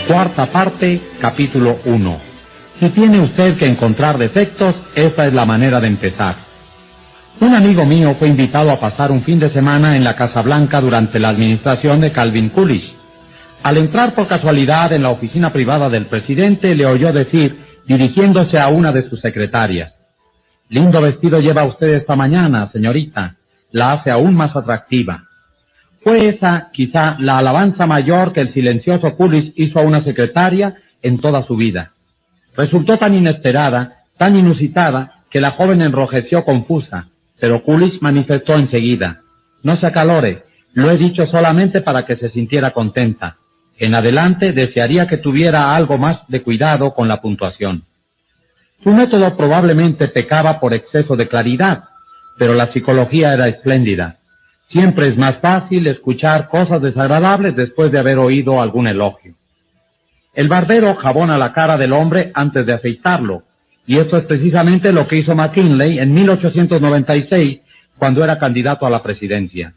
Cuarta parte, capítulo 1. Si tiene usted que encontrar defectos, esta es la manera de empezar. Un amigo mío fue invitado a pasar un fin de semana en la Casa Blanca durante la administración de Calvin Coolidge. Al entrar por casualidad en la oficina privada del presidente, le oyó decir, dirigiéndose a una de sus secretarias: «Lindo vestido lleva usted esta mañana, señorita. La hace aún más atractiva». Fue esa, quizá, la alabanza mayor que el silencioso Coolidge hizo a una secretaria en toda su vida. Resultó tan inesperada, tan inusitada, que la joven enrojeció confusa, pero Coolidge manifestó enseguida: «No se acalore, lo he dicho solamente para que se sintiera contenta. En adelante desearía que tuviera algo más de cuidado con la puntuación». Su método probablemente pecaba por exceso de claridad, pero la psicología era espléndida. Siempre es más fácil escuchar cosas desagradables después de haber oído algún elogio. El barbero jabona la cara del hombre antes de afeitarlo, y esto es precisamente lo que hizo McKinley en 1896, cuando era candidato a la presidencia.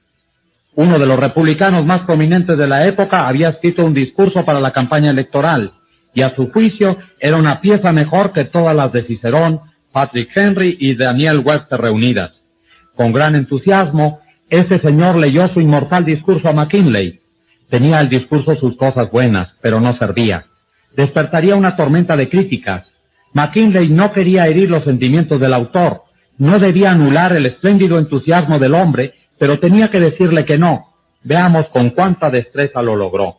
Uno de los republicanos más prominentes de la época había escrito un discurso para la campaña electoral, y a su juicio era una pieza mejor que todas las de Cicerón, Patrick Henry y Daniel Webster reunidas. Con gran entusiasmo, ese señor leyó su inmortal discurso a McKinley. Tenía el discurso sus cosas buenas, pero no servía. Despertaría una tormenta de críticas. McKinley no quería herir los sentimientos del autor, no debía anular el espléndido entusiasmo del hombre, pero tenía que decirle que no. Veamos con cuánta destreza lo logró.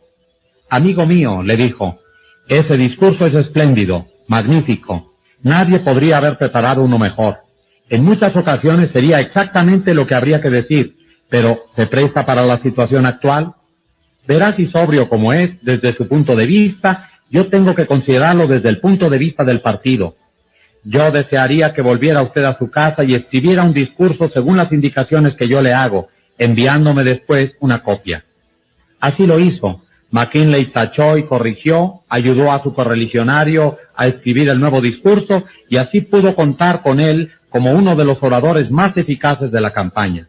«Amigo mío», le dijo, «ese discurso es espléndido, magnífico. Nadie podría haber preparado uno mejor. En muchas ocasiones sería exactamente lo que habría que decir, pero ¿se presta para la situación actual? Veraz y sobrio como es, desde su punto de vista, yo tengo que considerarlo desde el punto de vista del partido. Yo desearía que volviera usted a su casa y escribiera un discurso según las indicaciones que yo le hago, enviándome después una copia». Así lo hizo. McKinley tachó y corrigió, ayudó a su correligionario a escribir el nuevo discurso, y así pudo contar con él como uno de los oradores más eficaces de la campaña.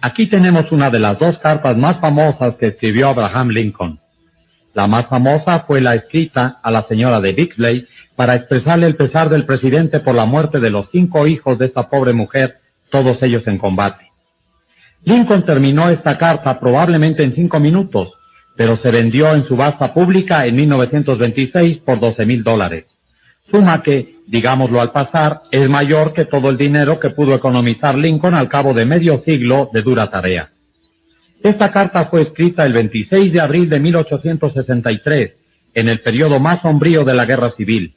Aquí tenemos una de las dos cartas más famosas que escribió Abraham Lincoln. La más famosa fue la escrita a la señora de Bixley para expresarle el pesar del presidente por la muerte de los 5 hijos de esta pobre mujer, todos ellos en combate. Lincoln terminó esta carta probablemente en 5 minutos, pero se vendió en subasta pública en 1926 por $12,000. Suma que, digámoslo al pasar, es mayor que todo el dinero que pudo economizar Lincoln al cabo de medio siglo de dura tarea. Esta carta fue escrita el 26 de abril de 1863, en el periodo más sombrío de la Guerra Civil.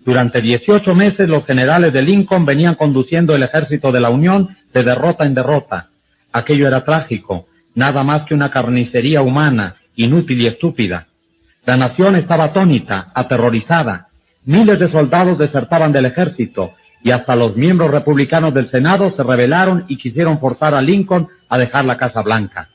Durante 18 meses los generales de Lincoln venían conduciendo el ejército de la Unión de derrota en derrota. Aquello era trágico, nada más que una carnicería humana, inútil y estúpida. La nación estaba atónita, aterrorizada. Miles de soldados desertaban del ejército, y hasta los miembros republicanos del Senado se rebelaron y quisieron forzar a Lincoln a dejar la Casa Blanca.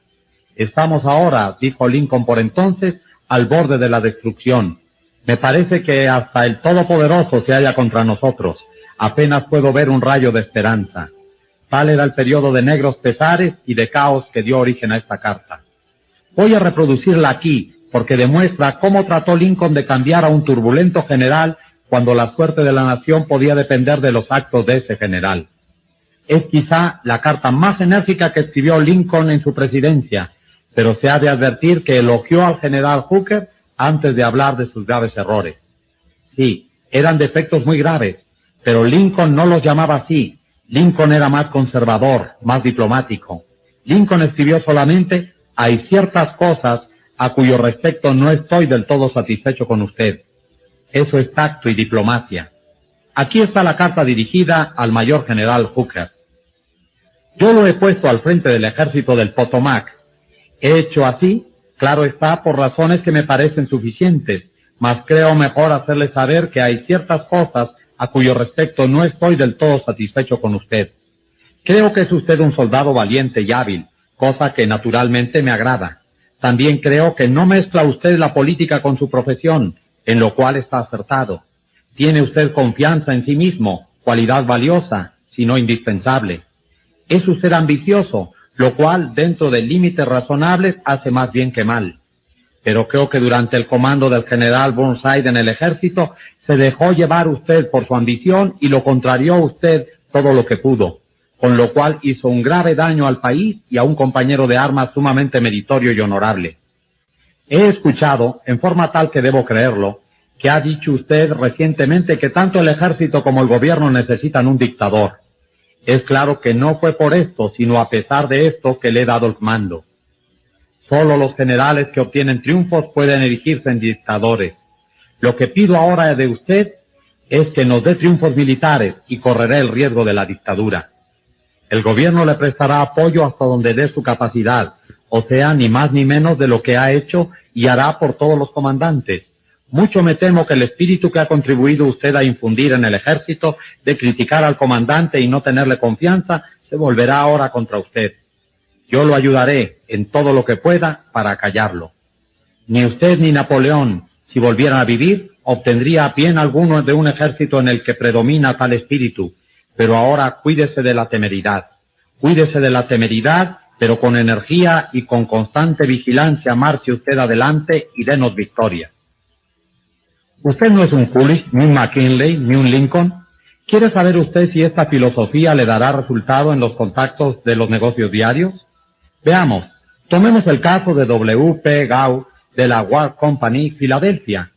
«Estamos ahora», dijo Lincoln por entonces, «al borde de la destrucción. Me parece que hasta el Todopoderoso se halla contra nosotros. Apenas puedo ver un rayo de esperanza». Tal era el periodo de negros pesares y de caos que dio origen a esta carta. Voy a reproducirla aquí, porque demuestra cómo trató Lincoln de cambiar a un turbulento general cuando la suerte de la nación podía depender de los actos de ese general. Es quizá la carta más enérgica que escribió Lincoln en su presidencia, pero se ha de advertir que elogió al general Hooker antes de hablar de sus graves errores. Sí, eran defectos muy graves, pero Lincoln no los llamaba así. Lincoln era más conservador, más diplomático. Lincoln escribió solamente: «Hay ciertas cosas a cuyo respecto no estoy del todo satisfecho con usted». Eso es tacto y diplomacia. Aquí está la carta dirigida al mayor general Hooker. «Yo lo he puesto al frente del ejército del Potomac. He hecho así, claro está, por razones que me parecen suficientes, mas creo mejor hacerle saber que hay ciertas cosas a cuyo respecto no estoy del todo satisfecho con usted. Creo que es usted un soldado valiente y hábil, cosa que naturalmente me agrada. También creo que no mezcla usted la política con su profesión, en lo cual está acertado. Tiene usted confianza en sí mismo, cualidad valiosa, si no indispensable. Es usted ambicioso, lo cual, dentro de límites razonables, hace más bien que mal. pero creo que durante el comando del general Burnside en el ejército se dejó llevar usted por su ambición y lo contrarió usted todo lo que pudo, con lo cual hizo un grave daño al país y a un compañero de armas sumamente meritorio y honorable. He escuchado, en forma tal que debo creerlo, que ha dicho usted recientemente que tanto el ejército como el gobierno necesitan un dictador. Es claro que no fue por esto, sino a pesar de esto que le he dado el mando. Solo los generales que obtienen triunfos pueden erigirse en dictadores. Lo que pido ahora de usted es que nos dé triunfos militares y correré el riesgo de la dictadura. El gobierno le prestará apoyo hasta donde dé su capacidad, o sea, ni más ni menos de lo que ha hecho y hará por todos los comandantes. Mucho me temo que el espíritu que ha contribuido usted a infundir en el ejército de criticar al comandante y no tenerle confianza se volverá ahora contra usted. Yo lo ayudaré en todo lo que pueda para callarlo. Ni usted ni Napoleón, si volvieran a vivir, obtendría bien alguno de un ejército en el que predomina tal espíritu, pero ahora cuídese de la temeridad. Cuídese de la temeridad, pero con energía y con constante vigilancia marche usted adelante y denos victoria. Usted no es un Coolidge, ni un McKinley, ni un Lincoln. ¿Quiere saber usted si esta filosofía le dará resultado en los contactos de los negocios diarios? Veamos, tomemos el caso de W. P. Gough de la Wark Company, Filadelfia.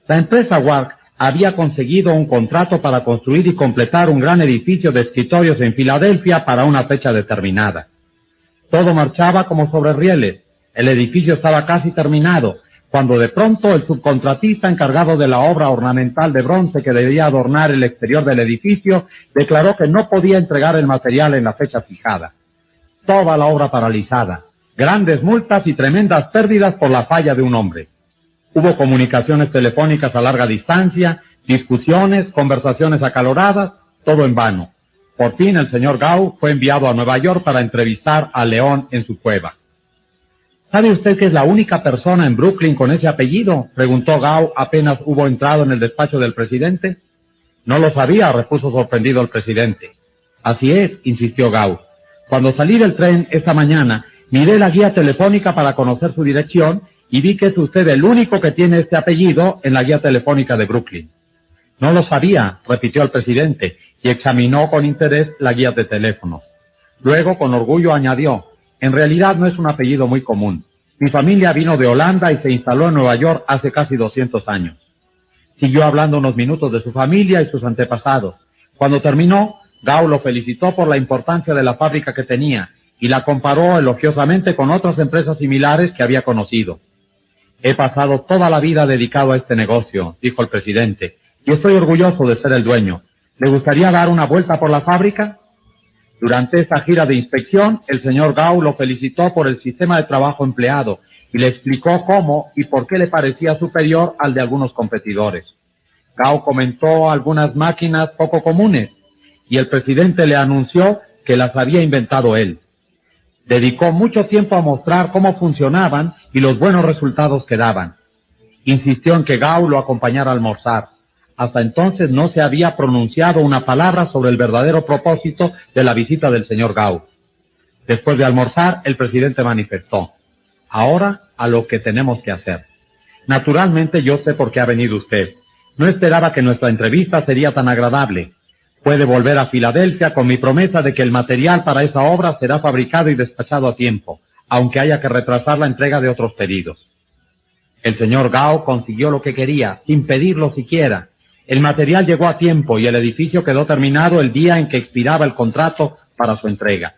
La empresa Wark había conseguido un contrato para construir y completar un gran edificio de escritorios en Filadelfia para una fecha determinada. Todo marchaba como sobre rieles. El edificio estaba casi terminado, cuando de pronto el subcontratista encargado de la obra ornamental de bronce que debía adornar el exterior del edificio declaró que no podía entregar el material en la fecha fijada. Toda la obra paralizada, grandes multas y tremendas pérdidas por la falla de un hombre. Hubo comunicaciones telefónicas a larga distancia, discusiones, conversaciones acaloradas, todo en vano. Por fin el señor Gough fue enviado a Nueva York para entrevistar a León en su cueva. ¿Sabe usted que es la única persona en Brooklyn con ese apellido?, preguntó Gough apenas hubo entrado en el despacho del presidente. No lo sabía, repuso sorprendido el presidente. Así es, insistió Gough. Cuando salí del tren esta mañana, miré la guía telefónica para conocer su dirección y vi que es usted el único que tiene este apellido en la guía telefónica de Brooklyn. No lo sabía, repitió el presidente, y examinó con interés la guía de teléfono. Luego, con orgullo, añadió, en realidad no es un apellido muy común. Mi familia vino de Holanda y se instaló en Nueva York hace casi 200 años. Siguió hablando unos minutos de su familia y sus antepasados. Cuando terminó, Gough lo felicitó por la importancia de la fábrica que tenía y la comparó elogiosamente con otras empresas similares que había conocido. He pasado toda la vida dedicado a este negocio, dijo el presidente, y estoy orgulloso de ser el dueño. ¿Le gustaría dar una vuelta por la fábrica? Durante esta gira de inspección, el señor Gough lo felicitó por el sistema de trabajo empleado y le explicó cómo y por qué le parecía superior al de algunos competidores. Gough comentó algunas máquinas poco comunes y el presidente le anunció que las había inventado él. Dedicó mucho tiempo a mostrar cómo funcionaban y los buenos resultados que daban. Insistió en que Gough lo acompañara a almorzar. Hasta entonces no se había pronunciado una palabra sobre el verdadero propósito de la visita del señor Gough. Después de almorzar, el presidente manifestó, ahora a lo que tenemos que hacer. Naturalmente yo sé por qué ha venido usted. No esperaba que nuestra entrevista sería tan agradable. Puede volver a Filadelfia con mi promesa de que el material para esa obra será fabricado y despachado a tiempo, aunque haya que retrasar la entrega de otros pedidos. El señor Gough consiguió lo que quería, sin pedirlo siquiera. El material llegó a tiempo y el edificio quedó terminado el día en que expiraba el contrato para su entrega.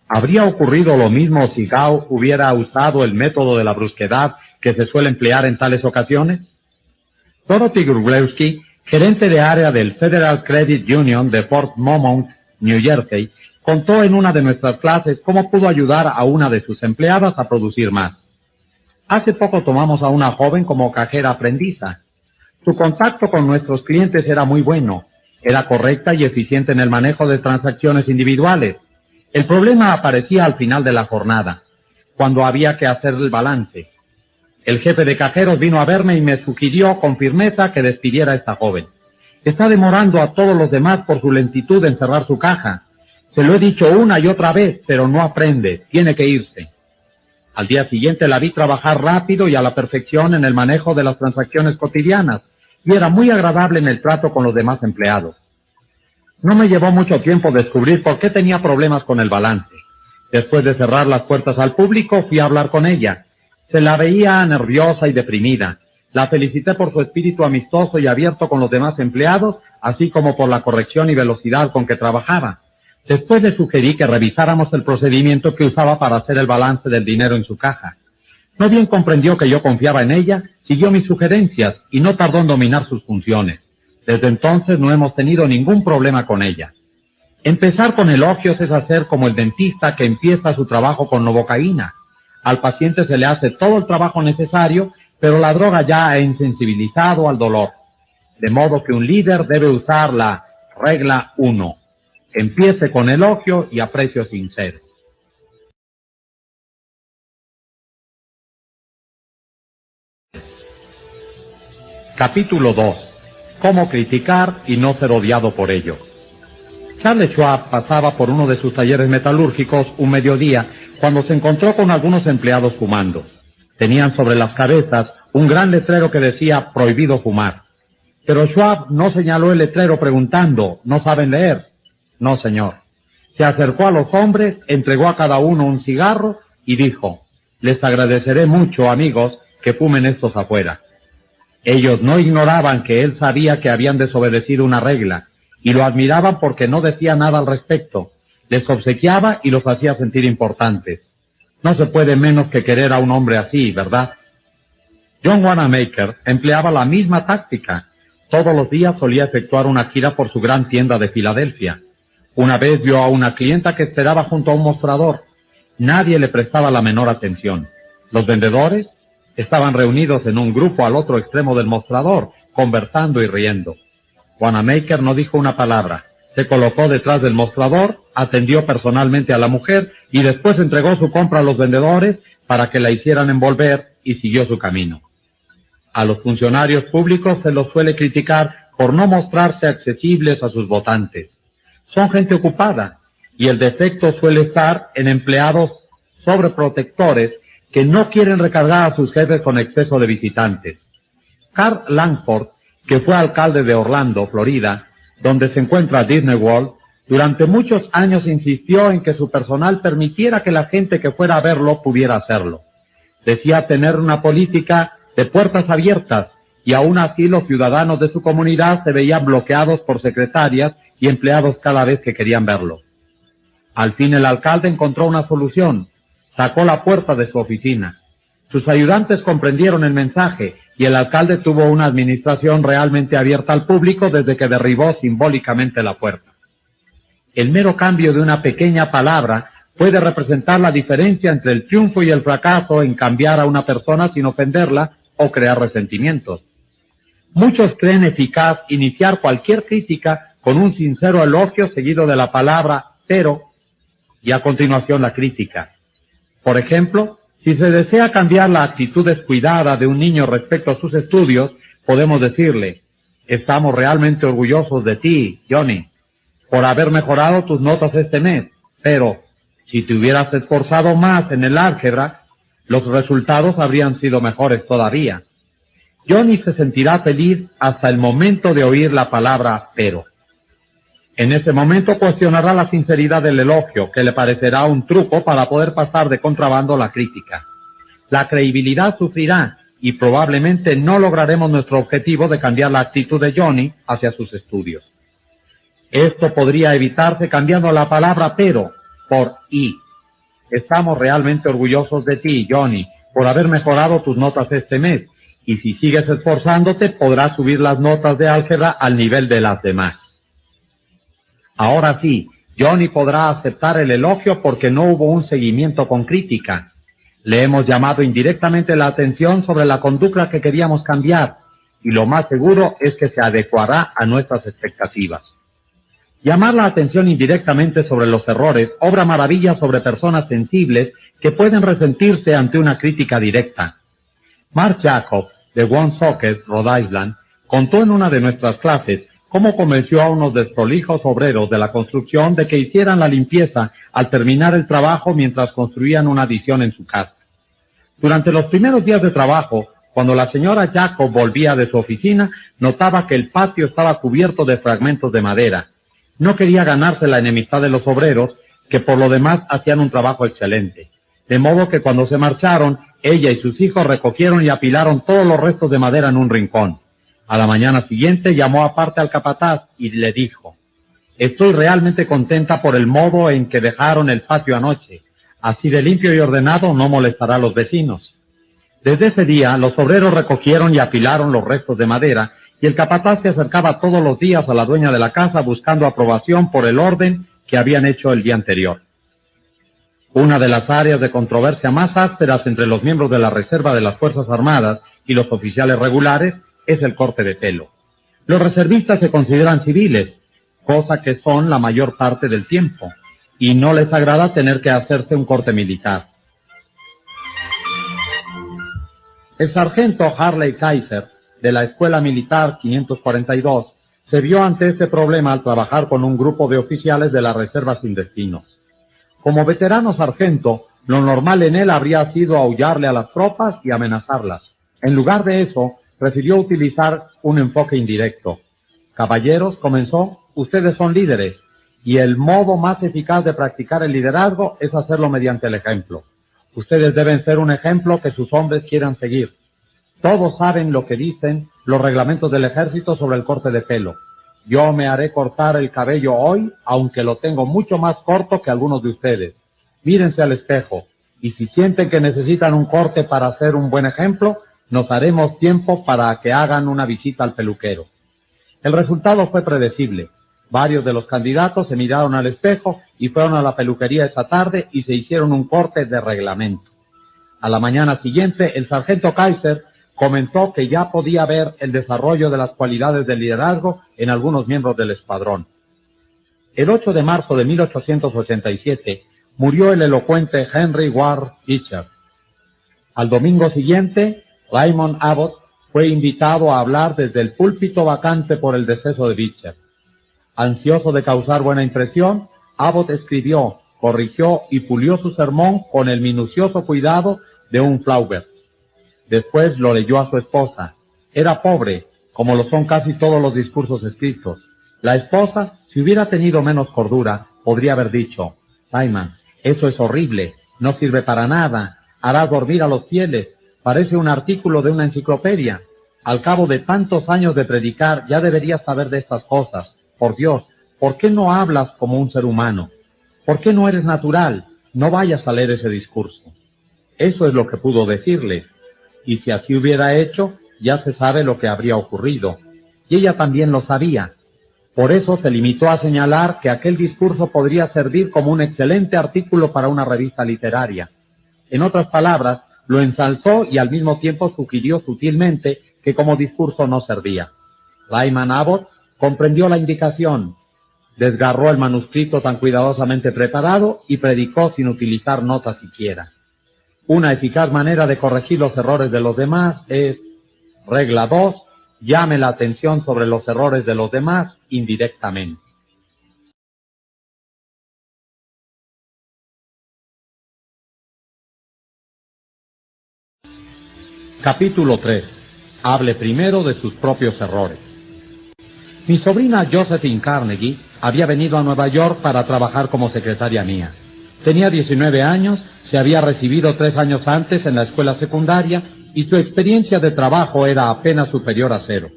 ¿Habría ocurrido lo mismo si Gough hubiera usado el método de la brusquedad que se suele emplear en tales ocasiones? Dorothy Grublewski, gerente de área del Federal Credit Union de Fort Monmouth, New Jersey, contó en una de nuestras clases cómo pudo ayudar a una de sus empleadas a producir más. Hace poco tomamos a una joven como cajera aprendiza. Su contacto con nuestros clientes era muy bueno, era correcta y eficiente en el manejo de transacciones individuales. El problema aparecía al final de la jornada, cuando había que hacer el balance. El jefe de cajeros vino a verme y me sugirió con firmeza que despidiera a esta joven. Está demorando a todos los demás por su lentitud en cerrar su caja. Se lo he dicho una y otra vez, pero no aprende, tiene que irse. Al día siguiente la vi trabajar rápido y a la perfección en el manejo de las transacciones cotidianas, y era muy agradable en el trato con los demás empleados. No me llevó mucho tiempo descubrir por qué tenía problemas con el balance. Después de cerrar las puertas al público, fui a hablar con ella. Se la veía nerviosa y deprimida. La felicité por su espíritu amistoso y abierto con los demás empleados, así como por la corrección y velocidad con que trabajaba. Después le sugerí que revisáramos el procedimiento que usaba para hacer el balance del dinero en su caja. No bien comprendió que yo confiaba en ella, siguió mis sugerencias y no tardó en dominar sus funciones. Desde entonces no hemos tenido ningún problema con ella. Empezar con elogios es hacer como el dentista que empieza su trabajo con novocaína. Al paciente se le hace todo el trabajo necesario, pero la droga ya ha insensibilizado al dolor. De modo que un líder debe usar la regla 1. Empiece con elogio y aprecio sincero. Capítulo 2. Cómo criticar y no ser odiado por ello. Charles Schwab pasaba por uno de sus talleres metalúrgicos un mediodía cuando se encontró con algunos empleados fumando. Tenían sobre las cabezas un gran letrero que decía prohibido fumar. Pero Schwab no señaló el letrero preguntando, ¿no saben leer? No, señor. Se acercó a los hombres, entregó a cada uno un cigarro y dijo, les agradeceré mucho, amigos, que fumen estos afuera. Ellos no ignoraban que él sabía que habían desobedecido una regla, y lo admiraban porque no decía nada al respecto. Les obsequiaba y los hacía sentir importantes. No se puede menos que querer a un hombre así, ¿verdad? John Wanamaker empleaba la misma táctica. Todos los días solía efectuar una gira por su gran tienda de Filadelfia. Una vez vio a una clienta que esperaba junto a un mostrador. Nadie le prestaba la menor atención. Los vendedores estaban reunidos en un grupo al otro extremo del mostrador, conversando y riendo. Wanamaker no dijo una palabra. Se colocó detrás del mostrador, atendió personalmente a la mujer y después entregó su compra a los vendedores para que la hicieran envolver y siguió su camino. A los funcionarios públicos se los suele criticar por no mostrarse accesibles a sus votantes. Son gente ocupada y el defecto suele estar en empleados sobreprotectores que no quieren recargar a sus jefes con exceso de visitantes. Carl Langford, que fue alcalde de Orlando, Florida, donde se encuentra Disney World, durante muchos años insistió en que su personal permitiera que la gente que fuera a verlo pudiera hacerlo. Decía tener una política de puertas abiertas, y aún así los ciudadanos de su comunidad se veían bloqueados por secretarias y empleados cada vez que querían verlo. Al fin el alcalde encontró una solución. Sacó la puerta de su oficina. Sus ayudantes comprendieron el mensaje y el alcalde tuvo una administración realmente abierta al público desde que derribó simbólicamente la puerta. El mero cambio de una pequeña palabra puede representar la diferencia entre el triunfo y el fracaso en cambiar a una persona sin ofenderla o crear resentimientos. Muchos creen eficaz iniciar cualquier crítica con un sincero elogio seguido de la palabra pero y a continuación la crítica. Por ejemplo, si se desea cambiar la actitud descuidada de un niño respecto a sus estudios, podemos decirle, estamos realmente orgullosos de ti, Johnny, por haber mejorado tus notas este mes, pero si te hubieras esforzado más en el álgebra, los resultados habrían sido mejores todavía. Johnny se sentirá feliz hasta el momento de oír la palabra pero. En ese momento cuestionará la sinceridad del elogio, que le parecerá un truco para poder pasar de contrabando la crítica. La credibilidad sufrirá y probablemente no lograremos nuestro objetivo de cambiar la actitud de Johnny hacia sus estudios. Esto podría evitarse cambiando la palabra pero por y. Estamos realmente orgullosos de ti, Johnny, por haber mejorado tus notas este mes, y si sigues esforzándote podrás subir las notas de álgebra al nivel de las demás. Ahora sí, Johnny podrá aceptar el elogio porque no hubo un seguimiento con crítica. Le hemos llamado indirectamente la atención sobre la conducta que queríamos cambiar, y lo más seguro es que se adecuará a nuestras expectativas. Llamar la atención indirectamente sobre los errores obra maravillas sobre personas sensibles que pueden resentirse ante una crítica directa. Mark Jacob, de Woonsocket, Rhode Island, contó en una de nuestras clases cómo convenció a unos desprolijos obreros de la construcción de que hicieran la limpieza al terminar el trabajo mientras construían una adición en su casa. Durante los primeros días de trabajo, cuando la señora Jacob volvía de su oficina, notaba que el patio estaba cubierto de fragmentos de madera. No quería ganarse la enemistad de los obreros, que por lo demás hacían un trabajo excelente. De modo que cuando se marcharon, ella y sus hijos recogieron y apilaron todos los restos de madera en un rincón. A la mañana siguiente llamó aparte al capataz y le dijo: «Estoy realmente contenta por el modo en que dejaron el patio anoche. Así de limpio y ordenado no molestará a los vecinos». Desde ese día, los obreros recogieron y apilaron los restos de madera, y el capataz se acercaba todos los días a la dueña de la casa buscando aprobación por el orden que habían hecho el día anterior. Una de las áreas de controversia más ásperas entre los miembros de la reserva de las Fuerzas Armadas y los oficiales regulares es el corte de pelo. Los reservistas se consideran civiles, cosa que son la mayor parte del tiempo, y no les agrada tener que hacerse un corte militar. El sargento Harley Kaiser, de la Escuela Militar 542, se vio ante este problema al trabajar con un grupo de oficiales de la Reserva sin destinos. Como veterano sargento, lo normal en él habría sido aullarle a las tropas y amenazarlas. En lugar de eso, prefirió utilizar un enfoque indirecto. «Caballeros», comenzó, «ustedes son líderes, y el modo más eficaz de practicar el liderazgo es hacerlo mediante el ejemplo. Ustedes deben ser un ejemplo que sus hombres quieran seguir. Todos saben lo que dicen los reglamentos del ejército sobre el corte de pelo. Yo me haré cortar el cabello hoy, aunque lo tengo mucho más corto que algunos de ustedes. Mírense al espejo, y si sienten que necesitan un corte para hacer un buen ejemplo, nos haremos tiempo para que hagan una visita al peluquero». El resultado fue predecible. Varios de los candidatos se miraron al espejo y fueron a la peluquería esa tarde y se hicieron un corte de reglamento. A la mañana siguiente, el sargento Kaiser comentó que ya podía ver el desarrollo de las cualidades del liderazgo en algunos miembros del escuadrón. El 8 de marzo de 1887 murió el elocuente Henry Ward Beecher. Al domingo siguiente, Raymond Abbott fue invitado a hablar desde el púlpito vacante por el deceso de Beecher. Ansioso de causar buena impresión, Abbott escribió, corrigió y pulió su sermón con el minucioso cuidado de un Flaubert. Después lo leyó a su esposa. Era pobre, como lo son casi todos los discursos escritos. La esposa, si hubiera tenido menos cordura, podría haber dicho: «Simon, eso es horrible, no sirve para nada, hará dormir a los fieles, parece un artículo de una enciclopedia. Al cabo de tantos años de predicar, ya deberías saber de estas cosas. Por Dios, ¿por qué no hablas como un ser humano? ¿Por qué no eres natural? No vayas a leer ese discurso». Eso es lo que pudo decirle. Y si así hubiera hecho, ya se sabe lo que habría ocurrido. Y ella también lo sabía. Por eso se limitó a señalar que aquel discurso podría servir como un excelente artículo para una revista literaria. En otras palabras, lo ensalzó y al mismo tiempo sugirió sutilmente que como discurso no servía. Lyman Abbott comprendió la indicación, desgarró el manuscrito tan cuidadosamente preparado y predicó sin utilizar notas siquiera. Una eficaz manera de corregir los errores de los demás es: regla 2, llame la atención sobre los errores de los demás indirectamente. Capítulo 3. Hable primero de sus propios errores. Mi sobrina Josephine Carnegie había venido a Nueva York para trabajar como secretaria mía. Tenía 19 años, se había recibido 3 años antes en la escuela secundaria y su experiencia de trabajo era apenas superior a 0.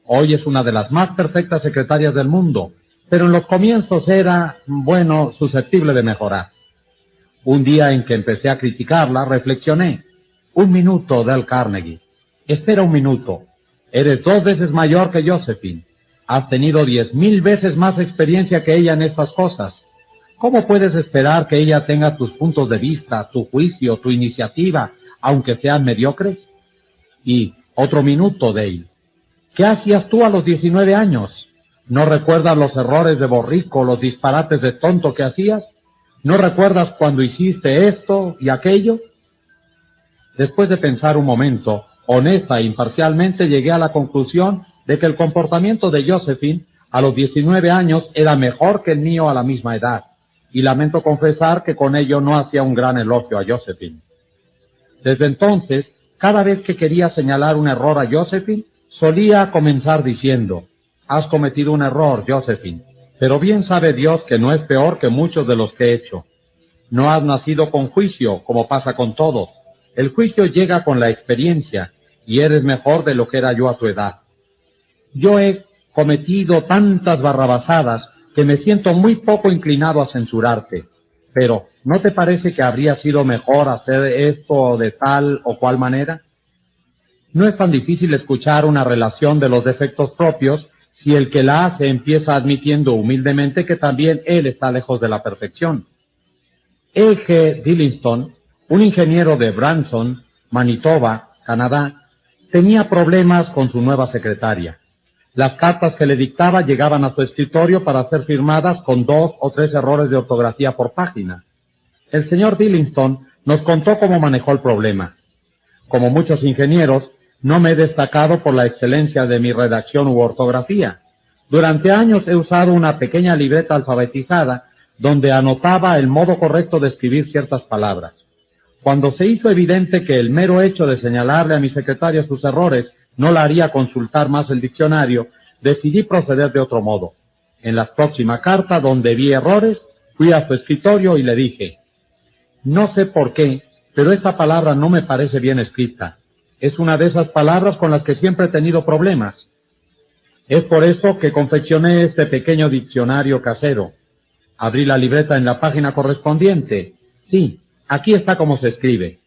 Hoy es una de las más perfectas secretarias del mundo, pero en los comienzos era, susceptible de mejorar. Un día en que empecé a criticarla, reflexioné: «Un minuto, Dale Carnegie. Espera un minuto. Eres 2 veces mayor que Josephine. Has tenido 10,000 veces más experiencia que ella en estas cosas. ¿Cómo puedes esperar que ella tenga tus puntos de vista, tu juicio, tu iniciativa, aunque sean mediocres?» Y, otro minuto, Dale. ¿Qué hacías tú a los 19 años? ¿No recuerdas los errores de borrico, los disparates de tonto que hacías? ¿No recuerdas cuando hiciste esto y aquello? Después de pensar un momento, honesta e imparcialmente, llegué a la conclusión de que el comportamiento de Josephine a los 19 años era mejor que el mío a la misma edad, y lamento confesar que con ello no hacía un gran elogio a Josephine. Desde entonces, cada vez que quería señalar un error a Josephine, solía comenzar diciendo: «Has cometido un error, Josephine, pero bien sabe Dios que no es peor que muchos de los que he hecho. No has nacido con juicio, como pasa con todos. El juicio llega con la experiencia, y eres mejor de lo que era yo a tu edad. Yo he cometido tantas barrabasadas que me siento muy poco inclinado a censurarte. Pero, ¿no te parece que habría sido mejor hacer esto de tal o cual manera?» No es tan difícil escuchar una relación de los defectos propios si el que la hace empieza admitiendo humildemente que también él está lejos de la perfección. E.G. Dillingston, un ingeniero de Branson, Manitoba, Canadá, tenía problemas con su nueva secretaria. Las cartas que le dictaba llegaban a su escritorio para ser firmadas con 2 o 3 errores de ortografía por página. El señor Dillingston nos contó cómo manejó el problema. Como muchos ingenieros, no me he destacado por la excelencia de mi redacción u ortografía. Durante años he usado una pequeña libreta alfabetizada donde anotaba el modo correcto de escribir ciertas palabras. Cuando se hizo evidente que el mero hecho de señalarle a mi secretaria sus errores no la haría consultar más el diccionario, decidí proceder de otro modo. En la próxima carta donde vi errores, fui a su escritorio y le dije: «No sé por qué, pero esta palabra no me parece bien escrita. Es una de esas palabras con las que siempre he tenido problemas. Es por eso que confeccioné este pequeño diccionario casero. Abrí la libreta en la página correspondiente. Sí, aquí está como se escribe.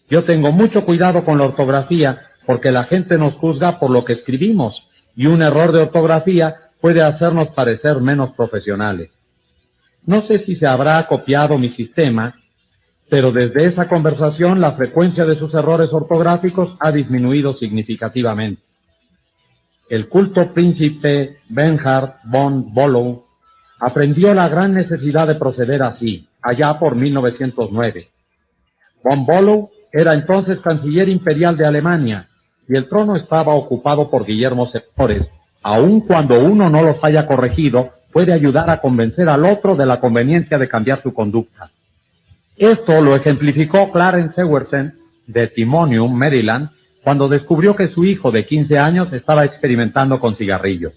Yo tengo mucho cuidado con la ortografía porque la gente nos juzga por lo que escribimos, y un error de ortografía puede hacernos parecer menos profesionales. No sé si se habrá copiado mi sistema, pero desde esa conversación la frecuencia de sus errores ortográficos ha disminuido significativamente». El culto príncipe Bernhard von Bülow aprendió la gran necesidad de proceder así, allá por 1909. Von Bülow era entonces canciller imperial de Alemania, y el trono estaba ocupado por Guillermo II. Aun cuando uno no los haya corregido, puede ayudar a convencer al otro de la conveniencia de cambiar su conducta. Esto lo ejemplificó Clarence Ewersen, de Timonium, Maryland, cuando descubrió que su hijo de 15 años estaba experimentando con cigarrillos.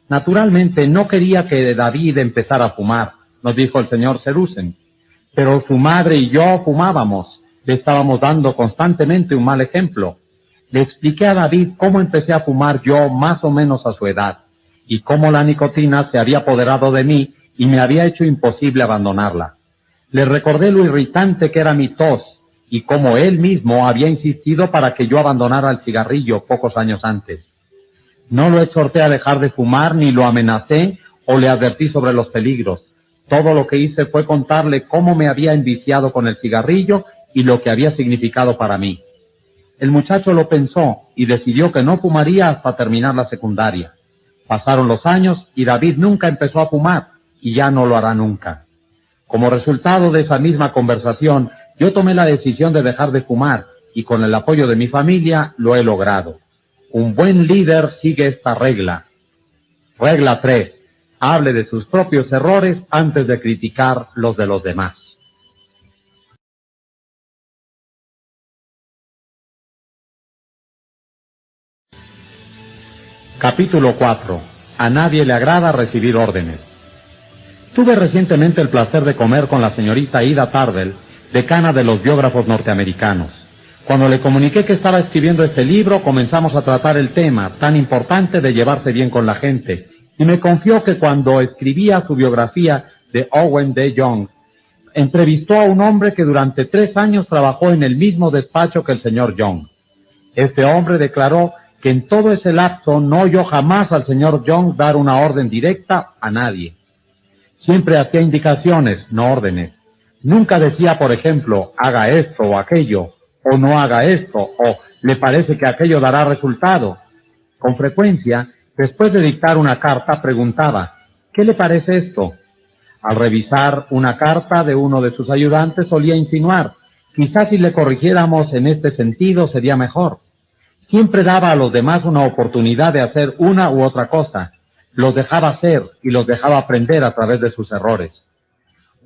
Naturalmente no quería que David empezara a fumar, nos dijo el señor Serusen, pero su madre y yo fumábamos, le estábamos dando constantemente un mal ejemplo. Le expliqué a David cómo empecé a fumar yo más o menos a su edad, y cómo la nicotina se había apoderado de mí y me había hecho imposible abandonarla. Le recordé lo irritante que era mi tos, y cómo él mismo había insistido para que yo abandonara el cigarrillo pocos años antes. No lo exhorté a dejar de fumar, ni lo amenacé o le advertí sobre los peligros. Todo lo que hice fue contarle cómo me había enviciado con el cigarrillo y lo que había significado para mí. El muchacho lo pensó y decidió que no fumaría hasta terminar la secundaria. Pasaron los años y David nunca empezó a fumar, y ya no lo hará nunca. Como resultado de esa misma conversación, yo tomé la decisión de dejar de fumar, y con el apoyo de mi familia lo he logrado. Un buen líder sigue esta regla. Regla 3. Hable de sus propios errores antes de criticar los de los demás. Capítulo 4. A nadie le agrada recibir órdenes. Tuve recientemente el placer de comer con la señorita Ida Tarbell, decana de los biógrafos norteamericanos. Cuando le comuniqué que estaba escribiendo este libro, comenzamos a tratar el tema tan importante de llevarse bien con la gente, y me confió que cuando escribía su biografía de Owen D. Young, entrevistó a un hombre que durante 3 años trabajó en el mismo despacho que el señor Young. Este hombre declaró que en todo ese lapso no oyó jamás al señor Young dar una orden directa a nadie. Siempre hacía indicaciones, no órdenes. Nunca decía, por ejemplo, haga esto o aquello, o no haga esto, o le parece que aquello dará resultado. Con frecuencia, después de dictar una carta, preguntaba, ¿qué le parece esto? Al revisar una carta de uno de sus ayudantes solía insinuar, quizás si le corrigiéramos en este sentido sería mejor. Siempre daba a los demás una oportunidad de hacer una u otra cosa. Los dejaba hacer y los dejaba aprender a través de sus errores.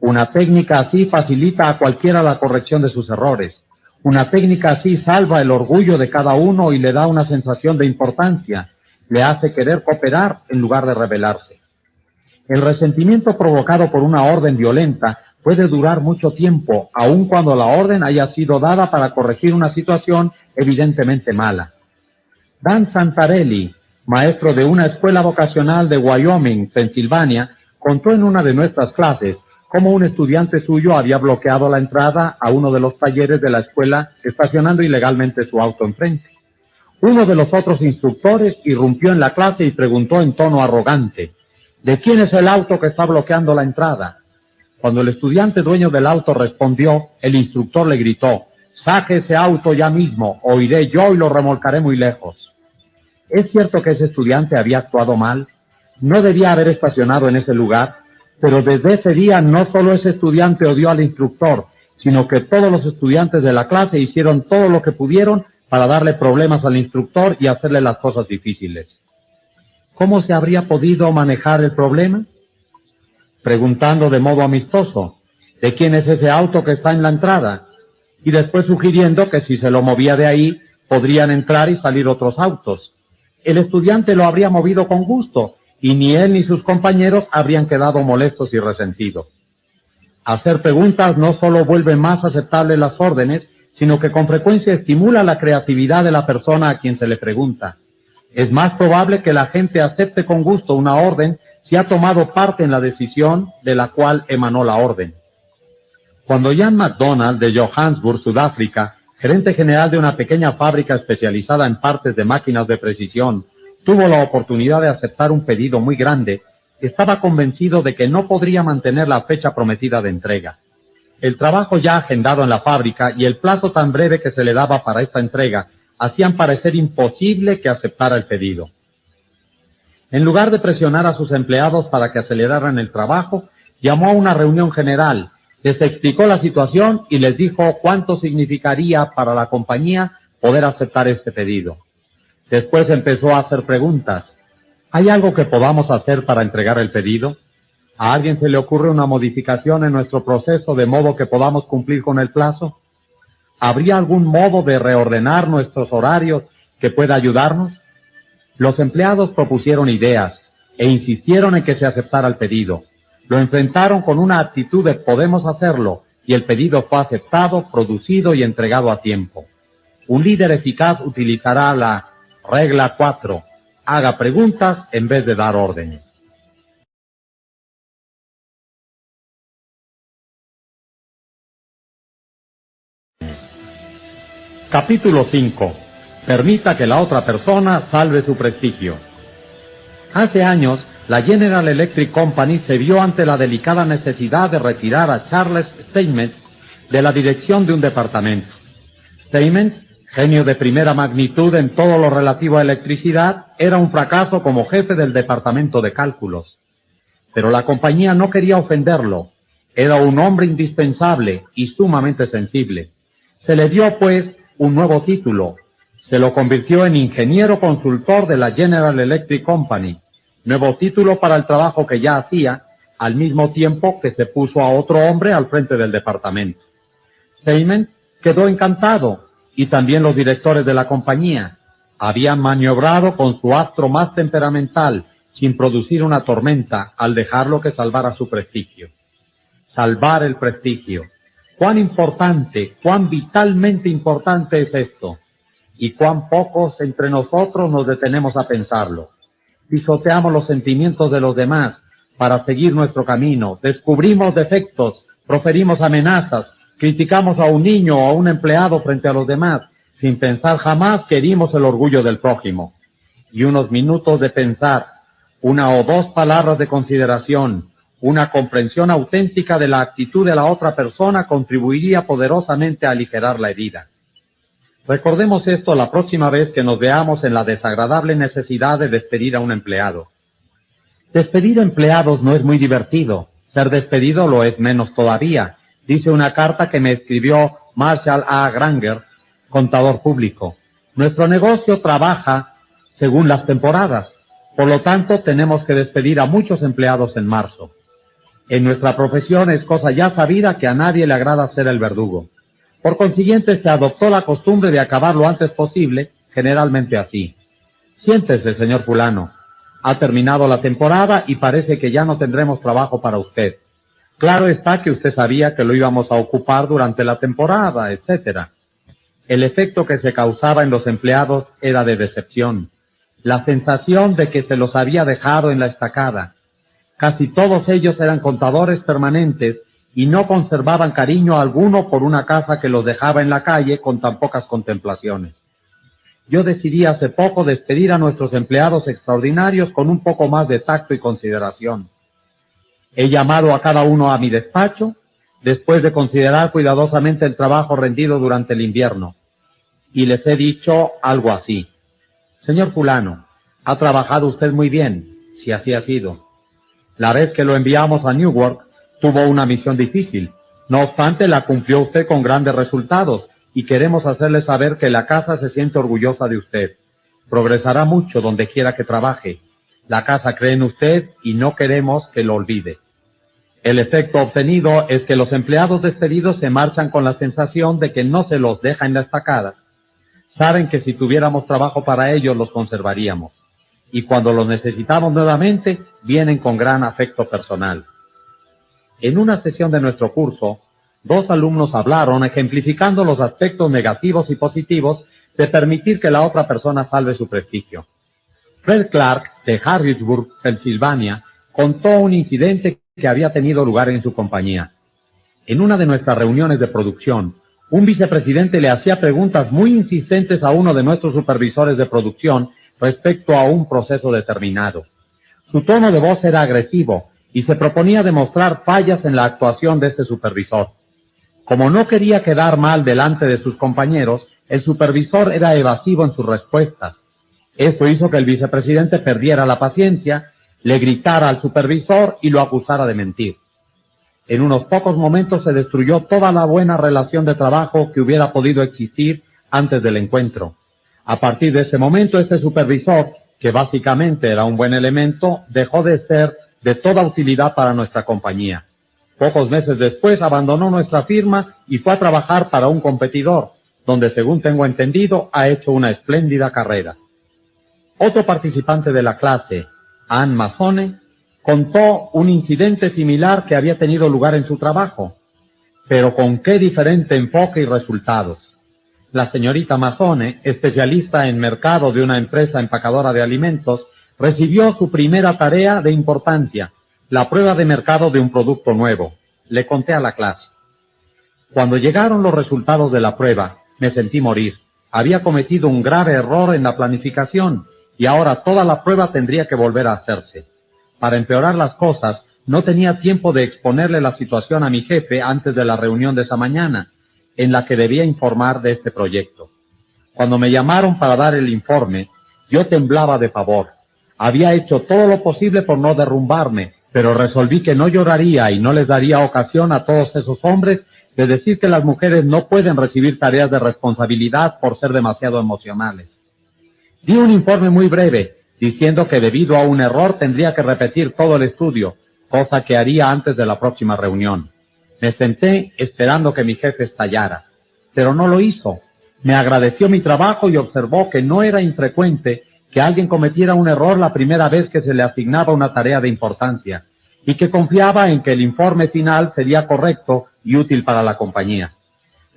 Una técnica así facilita a cualquiera la corrección de sus errores. Una técnica así salva el orgullo de cada uno y le da una sensación de importancia, le hace querer cooperar en lugar de rebelarse. El resentimiento provocado por una orden violenta puede durar mucho tiempo, aun cuando la orden haya sido dada para corregir una situación evidentemente mala. Dan Santarelli, maestro de una escuela vocacional de Wyoming, Pensilvania, contó en una de nuestras clases cómo un estudiante suyo había bloqueado la entrada a uno de los talleres de la escuela estacionando ilegalmente su auto enfrente. Uno de los otros instructores irrumpió en la clase y preguntó en tono arrogante: ¿de quién es el auto que está bloqueando la entrada? Cuando el estudiante dueño del auto respondió, el instructor le gritó: saque ese auto ya mismo, o iré yo y lo remolcaré muy lejos. Es cierto que ese estudiante había actuado mal, no debía haber estacionado en ese lugar, pero desde ese día no solo ese estudiante odió al instructor, sino que todos los estudiantes de la clase hicieron todo lo que pudieron para darle problemas al instructor y hacerle las cosas difíciles. ¿Cómo se habría podido manejar el problema? Preguntando de modo amistoso: ¿de quién es ese auto que está en la entrada? Y después sugiriendo que si se lo movía de ahí, podrían entrar y salir otros autos. El estudiante lo habría movido con gusto, y ni él ni sus compañeros habrían quedado molestos y resentidos. Hacer preguntas no solo vuelve más aceptables las órdenes, sino que con frecuencia estimula la creatividad de la persona a quien se le pregunta. Es más probable que la gente acepte con gusto una orden si ha tomado parte en la decisión de la cual emanó la orden. Cuando Jan McDonald de Johannesburg, Sudáfrica, gerente general de una pequeña fábrica especializada en partes de máquinas de precisión, tuvo la oportunidad de aceptar un pedido muy grande, estaba convencido de que no podría mantener la fecha prometida de entrega. El trabajo ya agendado en la fábrica y el plazo tan breve que se le daba para esta entrega hacían parecer imposible que aceptara el pedido. En lugar de presionar a sus empleados para que aceleraran el trabajo, llamó a una reunión general, les explicó la situación y les dijo cuánto significaría para la compañía poder aceptar este pedido. Después empezó a hacer preguntas. ¿Hay algo que podamos hacer para entregar el pedido? ¿A alguien se le ocurre una modificación en nuestro proceso de modo que podamos cumplir con el plazo? ¿Habría algún modo de reordenar nuestros horarios que pueda ayudarnos? Los empleados propusieron ideas e insistieron en que se aceptara el pedido. Lo enfrentaron con una actitud de podemos hacerlo y el pedido fue aceptado, producido y entregado a tiempo. Un líder eficaz utilizará la regla 4. Haga preguntas en vez de dar órdenes. Capítulo 5. Permita que la otra persona salve su prestigio. Hace años, la General Electric Company se vio ante la delicada necesidad de retirar a Charles Steinmetz de la dirección de un departamento. Steinmetz, genio de primera magnitud en todo lo relativo a electricidad, era un fracaso como jefe del departamento de cálculos. Pero la compañía no quería ofenderlo. Era un hombre indispensable y sumamente sensible. Se le dio, pues, un nuevo título. Se lo convirtió en ingeniero consultor de la General Electric Company. Nuevo título para el trabajo que ya hacía, al mismo tiempo que se puso a otro hombre al frente del departamento. Steinmetz quedó encantado, y también los directores de la compañía. Habían maniobrado con su astro más temperamental, sin producir una tormenta, al dejarlo que salvara su prestigio. Salvar el prestigio. Cuán importante, cuán vitalmente importante es esto, y cuán pocos entre nosotros nos detenemos a pensarlo. Pisoteamos los sentimientos de los demás para seguir nuestro camino, descubrimos defectos, proferimos amenazas, criticamos a un niño o a un empleado frente a los demás, sin pensar jamás que herimos el orgullo del prójimo. Y unos minutos de pensar, una o dos palabras de consideración, una comprensión auténtica de la actitud de la otra persona contribuiría poderosamente a aligerar la herida. Recordemos esto la próxima vez que nos veamos en la desagradable necesidad de despedir a un empleado. Despedir empleados no es muy divertido, ser despedido lo es menos todavía, dice una carta que me escribió Marshall A. Granger, contador público. Nuestro negocio trabaja según las temporadas, por lo tanto tenemos que despedir a muchos empleados en marzo. En nuestra profesión es cosa ya sabida que a nadie le agrada ser el verdugo. Por consiguiente, se adoptó la costumbre de acabar lo antes posible, generalmente así. Siéntese, señor fulano. Ha terminado la temporada y parece que ya no tendremos trabajo para usted. Claro está que usted sabía que lo íbamos a ocupar durante la temporada, etc. El efecto que se causaba en los empleados era de decepción. La sensación de que se los había dejado en la estacada. Casi todos ellos eran contadores permanentes y no conservaban cariño alguno por una casa que los dejaba en la calle con tan pocas contemplaciones. Yo decidí hace poco despedir a nuestros empleados extraordinarios con un poco más de tacto y consideración. He llamado a cada uno a mi despacho, después de considerar cuidadosamente el trabajo rendido durante el invierno, y les he dicho algo así. Señor fulano, ha trabajado usted muy bien, si así ha sido. La vez que lo enviamos a Newark, tuvo una misión difícil. No obstante, la cumplió usted con grandes resultados, y queremos hacerle saber que la casa se siente orgullosa de usted. Progresará mucho donde quiera que trabaje. La casa cree en usted y no queremos que lo olvide. El efecto obtenido es que los empleados despedidos se marchan con la sensación de que no se los deja en la estacada. Saben que si tuviéramos trabajo para ellos los conservaríamos. Y cuando los necesitamos nuevamente, vienen con gran afecto personal. En una sesión de nuestro curso, 2 alumnos hablaron ejemplificando los aspectos negativos y positivos de permitir que la otra persona salve su prestigio. Fred Clark, de Harrisburg, Pensilvania, contó un incidente que había tenido lugar en su compañía. En una de nuestras reuniones de producción, un vicepresidente le hacía preguntas muy insistentes a uno de nuestros supervisores de producción respecto a un proceso determinado. Su tono de voz era agresivo y se proponía demostrar fallas en la actuación de este supervisor. Como no quería quedar mal delante de sus compañeros, el supervisor era evasivo en sus respuestas. Esto hizo que el vicepresidente perdiera la paciencia, le gritara al supervisor y lo acusara de mentir. En unos pocos momentos se destruyó toda la buena relación de trabajo que hubiera podido existir antes del encuentro. A partir de ese momento, este supervisor, que básicamente era un buen elemento, dejó de ser de toda utilidad para nuestra compañía. Pocos meses después abandonó nuestra firma y fue a trabajar para un competidor, donde, según tengo entendido, ha hecho una espléndida carrera. Otro participante de la clase, Anne Mazzone, contó un incidente similar que había tenido lugar en su trabajo, pero con qué diferente enfoque y resultados. La señorita Mazzone, especialista en mercado de una empresa empacadora de alimentos, recibió su primera tarea de importancia, la prueba de mercado de un producto nuevo. Le conté a la clase. Cuando llegaron los resultados de la prueba, me sentí morir. Había cometido un grave error en la planificación y ahora toda la prueba tendría que volver a hacerse. Para empeorar las cosas, no tenía tiempo de exponerle la situación a mi jefe antes de la reunión de esa mañana, en la que debía informar de este proyecto. Cuando me llamaron para dar el informe, yo temblaba de pavor. Había hecho todo lo posible por no derrumbarme, pero resolví que no lloraría y no les daría ocasión a todos esos hombres de decir que las mujeres no pueden recibir tareas de responsabilidad por ser demasiado emocionales. Di un informe muy breve, diciendo que debido a un error tendría que repetir todo el estudio, cosa que haría antes de la próxima reunión. Me senté esperando que mi jefe estallara, pero no lo hizo. Me agradeció mi trabajo y observó que no era infrecuente que alguien cometiera un error la primera vez que se le asignaba una tarea de importancia, y que confiaba en que el informe final sería correcto y útil para la compañía.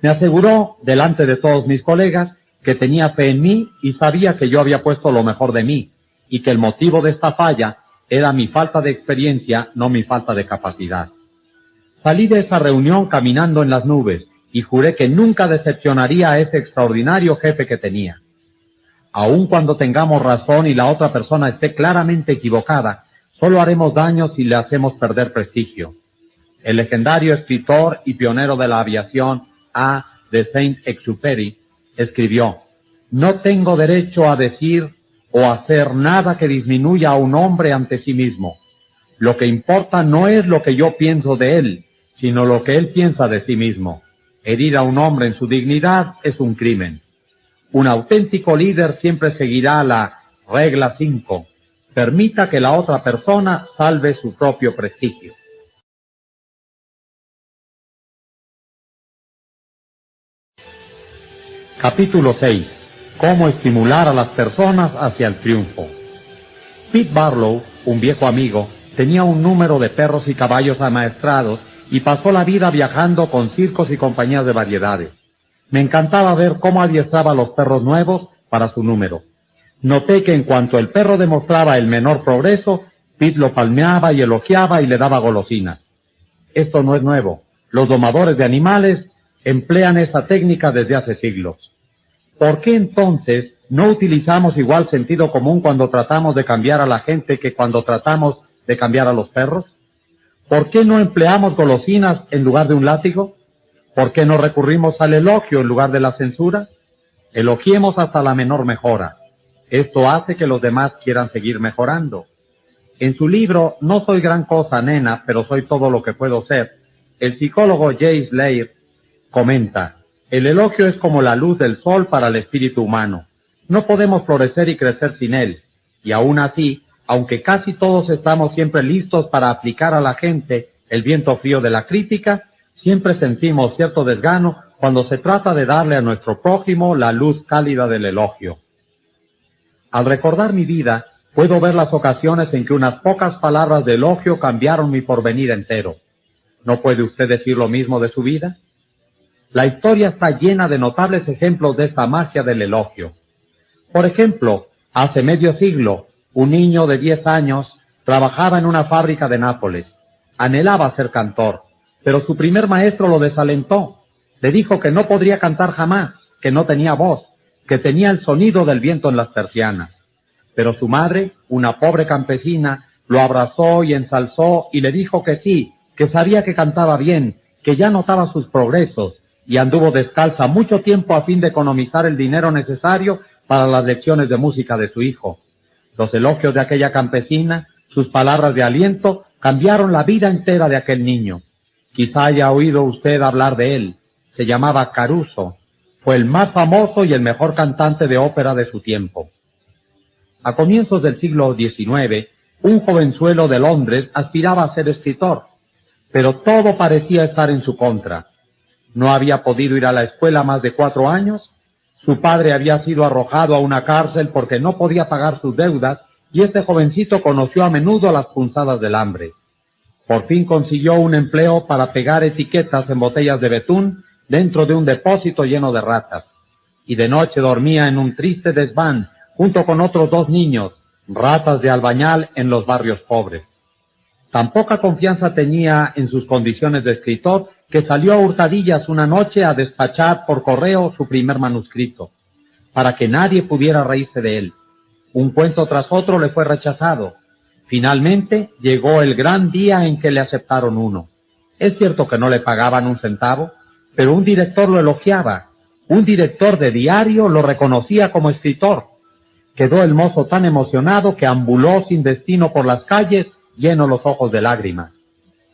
Me aseguró, delante de todos mis colegas, que tenía fe en mí y sabía que yo había puesto lo mejor de mí, y que el motivo de esta falla era mi falta de experiencia, no mi falta de capacidad. Salí de esa reunión caminando en las nubes y juré que nunca decepcionaría a ese extraordinario jefe que tenía. Aun cuando tengamos razón y la otra persona esté claramente equivocada, solo haremos daño si le hacemos perder prestigio. El legendario escritor y pionero de la aviación A. de Saint-Exupéry escribió: «No tengo derecho a decir o hacer nada que disminuya a un hombre ante sí mismo. Lo que importa no es lo que yo pienso de él, sino lo que él piensa de sí mismo. Herir a un hombre en su dignidad es un crimen». Un auténtico líder siempre seguirá la regla 5. Permita que la otra persona salve su propio prestigio. Capítulo 6. Cómo estimular a las personas hacia el triunfo. Pete Barlow, un viejo amigo, tenía un número de perros y caballos amaestrados y pasó la vida viajando con circos y compañías de variedades. Me encantaba ver cómo adiestraba a los perros nuevos para su número. Noté que en cuanto el perro demostraba el menor progreso, Pete lo palmeaba y elogiaba y le daba golosinas. Esto no es nuevo. Los domadores de animales emplean esa técnica desde hace siglos. ¿Por qué entonces no utilizamos igual sentido común cuando tratamos de cambiar a la gente que cuando tratamos de cambiar a los perros? ¿Por qué no empleamos golosinas en lugar de un látigo? ¿Por qué no recurrimos al elogio en lugar de la censura? Elogiemos hasta la menor mejora. Esto hace que los demás quieran seguir mejorando. En su libro No soy gran cosa, nena, pero soy todo lo que puedo ser, el psicólogo Jay Slayer comenta: el elogio es como la luz del sol para el espíritu humano. No podemos florecer y crecer sin él. Y aún así, aunque casi todos estamos siempre listos para aplicar a la gente el viento frío de la crítica, siempre sentimos cierto desgano cuando se trata de darle a nuestro prójimo la luz cálida del elogio. Al recordar mi vida, puedo ver las ocasiones en que unas pocas palabras de elogio cambiaron mi porvenir entero. ¿No puede usted decir lo mismo de su vida? La historia está llena de notables ejemplos de esta magia del elogio. Por ejemplo, hace medio siglo, un niño de 10 años trabajaba en una fábrica de Nápoles. Anhelaba ser cantor, pero su primer maestro lo desalentó. Le dijo que no podría cantar jamás, que no tenía voz, que tenía el sonido del viento en las persianas. Pero su madre, una pobre campesina, lo abrazó y ensalzó y le dijo que sí, que sabía que cantaba bien, que ya notaba sus progresos, y anduvo descalza mucho tiempo a fin de economizar el dinero necesario para las lecciones de música de su hijo. Los elogios de aquella campesina, sus palabras de aliento, cambiaron la vida entera de aquel niño. Quizá haya oído usted hablar de él. Se llamaba Caruso. Fue el más famoso y el mejor cantante de ópera de su tiempo. A comienzos del siglo XIX, un jovenzuelo de Londres aspiraba a ser escritor, pero todo parecía estar en su contra. No había podido ir a la escuela más de 4 años, su padre había sido arrojado a una cárcel porque no podía pagar sus deudas, y este jovencito conoció a menudo las punzadas del hambre. Por fin consiguió un empleo para pegar etiquetas en botellas de betún dentro de un depósito lleno de ratas, y de noche dormía en un triste desván junto con otros 2 niños, ratas de albañal en los barrios pobres. Tan poca confianza tenía en sus condiciones de escritor que salió a hurtadillas una noche a despachar por correo su primer manuscrito, para que nadie pudiera reírse de él. Un cuento tras otro le fue rechazado. Finalmente llegó el gran día en que le aceptaron uno. Es cierto que no le pagaban un centavo, pero un director lo elogiaba. Un director de diario lo reconocía como escritor. Quedó el mozo tan emocionado que ambuló sin destino por las calles, lleno los ojos de lágrimas.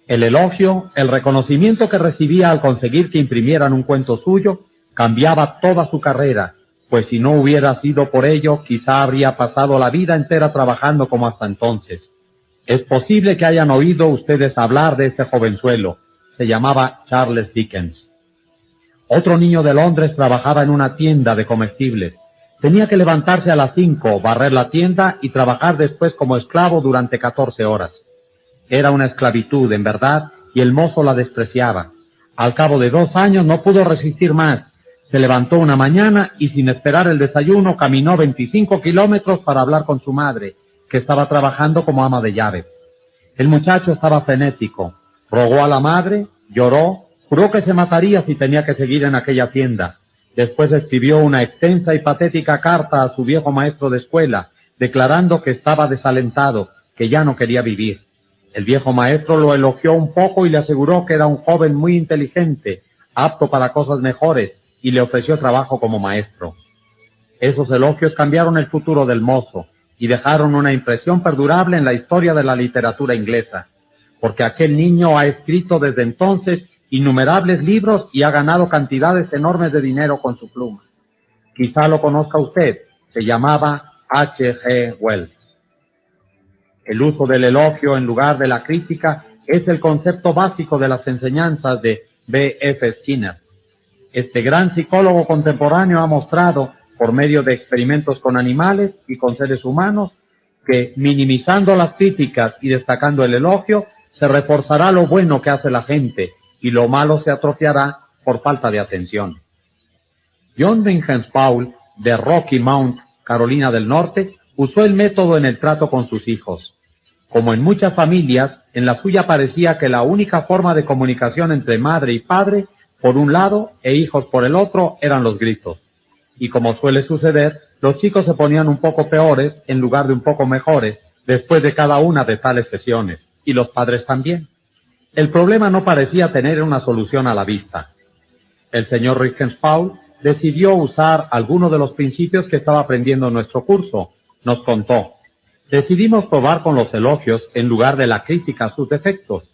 El elogio, el reconocimiento que recibía al conseguir que imprimieran un cuento suyo, cambiaba toda su carrera, pues si no hubiera sido por ello, quizá habría pasado la vida entera trabajando como hasta entonces. Es posible que hayan oído ustedes hablar de este jovenzuelo. Se llamaba Charles Dickens. Otro niño de Londres trabajaba en una tienda de comestibles. Tenía que levantarse a las 5, barrer la tienda y trabajar después como esclavo durante 14 horas. Era una esclavitud, en verdad, y el mozo la despreciaba. Al cabo de 2 años no pudo resistir más. Se levantó una mañana y sin esperar el desayuno caminó 25 kilómetros para hablar con su madre, que estaba trabajando como ama de llaves. El muchacho estaba frenético. Rogó a la madre, lloró, juró que se mataría si tenía que seguir en aquella tienda. Después escribió una extensa y patética carta a su viejo maestro de escuela, declarando que estaba desalentado, que ya no quería vivir. El viejo maestro lo elogió un poco y le aseguró que era un joven muy inteligente, apto para cosas mejores, y le ofreció trabajo como maestro. Esos elogios cambiaron el futuro del mozo y dejaron una impresión perdurable en la historia de la literatura inglesa, porque aquel niño ha escrito desde entonces innumerables libros y ha ganado cantidades enormes de dinero con su pluma. Quizá lo conozca usted, se llamaba H.G. Wells. El uso del elogio en lugar de la crítica es el concepto básico de las enseñanzas de B.F. Skinner. Este gran psicólogo contemporáneo ha mostrado, por medio de experimentos con animales y con seres humanos, que minimizando las críticas y destacando el elogio, se reforzará lo bueno que hace la gente y lo malo se atrofiará por falta de atención. John Vincenz Paul, de Rocky Mount, Carolina del Norte, usó el método en el trato con sus hijos. Como en muchas familias, en la suya parecía que la única forma de comunicación entre madre y padre, por un lado, e hijos por el otro, eran los gritos. Y como suele suceder, los chicos se ponían un poco peores en lugar de un poco mejores después de cada una de tales sesiones, y los padres también. El problema no parecía tener una solución a la vista. El señor Vincenz Paul decidió usar algunos de los principios que estaba aprendiendo en nuestro curso. Nos contó: decidimos probar con los elogios en lugar de la crítica a sus defectos.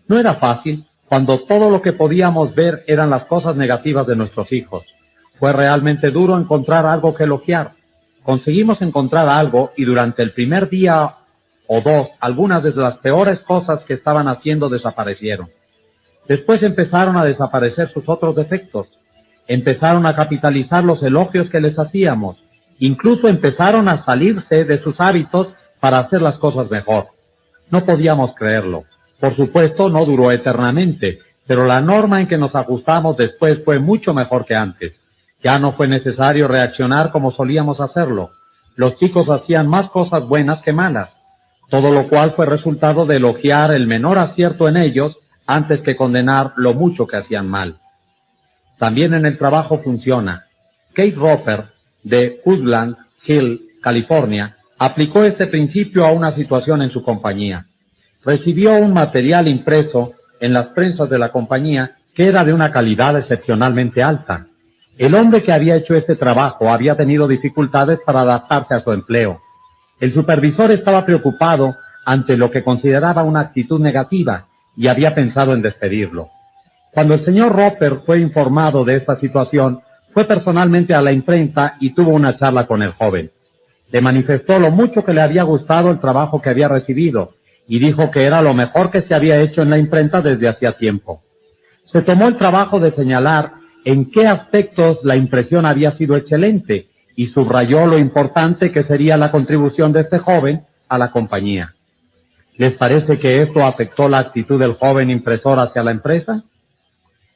No era fácil cuando todo lo que podíamos ver eran las cosas negativas de nuestros hijos. Fue realmente duro encontrar algo que elogiar. Conseguimos encontrar algo y durante el primer día o dos, algunas de las peores cosas que estaban haciendo desaparecieron. Después empezaron a desaparecer sus otros defectos. Empezaron a capitalizar los elogios que les hacíamos. Incluso empezaron a salirse de sus hábitos para hacer las cosas mejor. No podíamos creerlo. Por supuesto, no duró eternamente, pero la norma en que nos ajustamos después fue mucho mejor que antes. Ya no fue necesario reaccionar como solíamos hacerlo. Los chicos hacían más cosas buenas que malas, todo lo cual fue resultado de elogiar el menor acierto en ellos antes que condenar lo mucho que hacían mal. También en el trabajo funciona. Kate Roper, de Woodland Hill, California, aplicó este principio a una situación en su compañía. Recibió un material impreso en las prensas de la compañía que era de una calidad excepcionalmente alta. El hombre que había hecho este trabajo había tenido dificultades para adaptarse a su empleo. El supervisor estaba preocupado ante lo que consideraba una actitud negativa y había pensado en despedirlo. Cuando el señor Roper fue informado de esta situación, fue personalmente a la imprenta y tuvo una charla con el joven. Le manifestó lo mucho que le había gustado el trabajo que había recibido y dijo que era lo mejor que se había hecho en la imprenta desde hacía tiempo. Se tomó el trabajo de señalar en qué aspectos la impresión había sido excelente y subrayó lo importante que sería la contribución de este joven a la compañía. ¿Les parece que esto afectó la actitud del joven impresor hacia la empresa?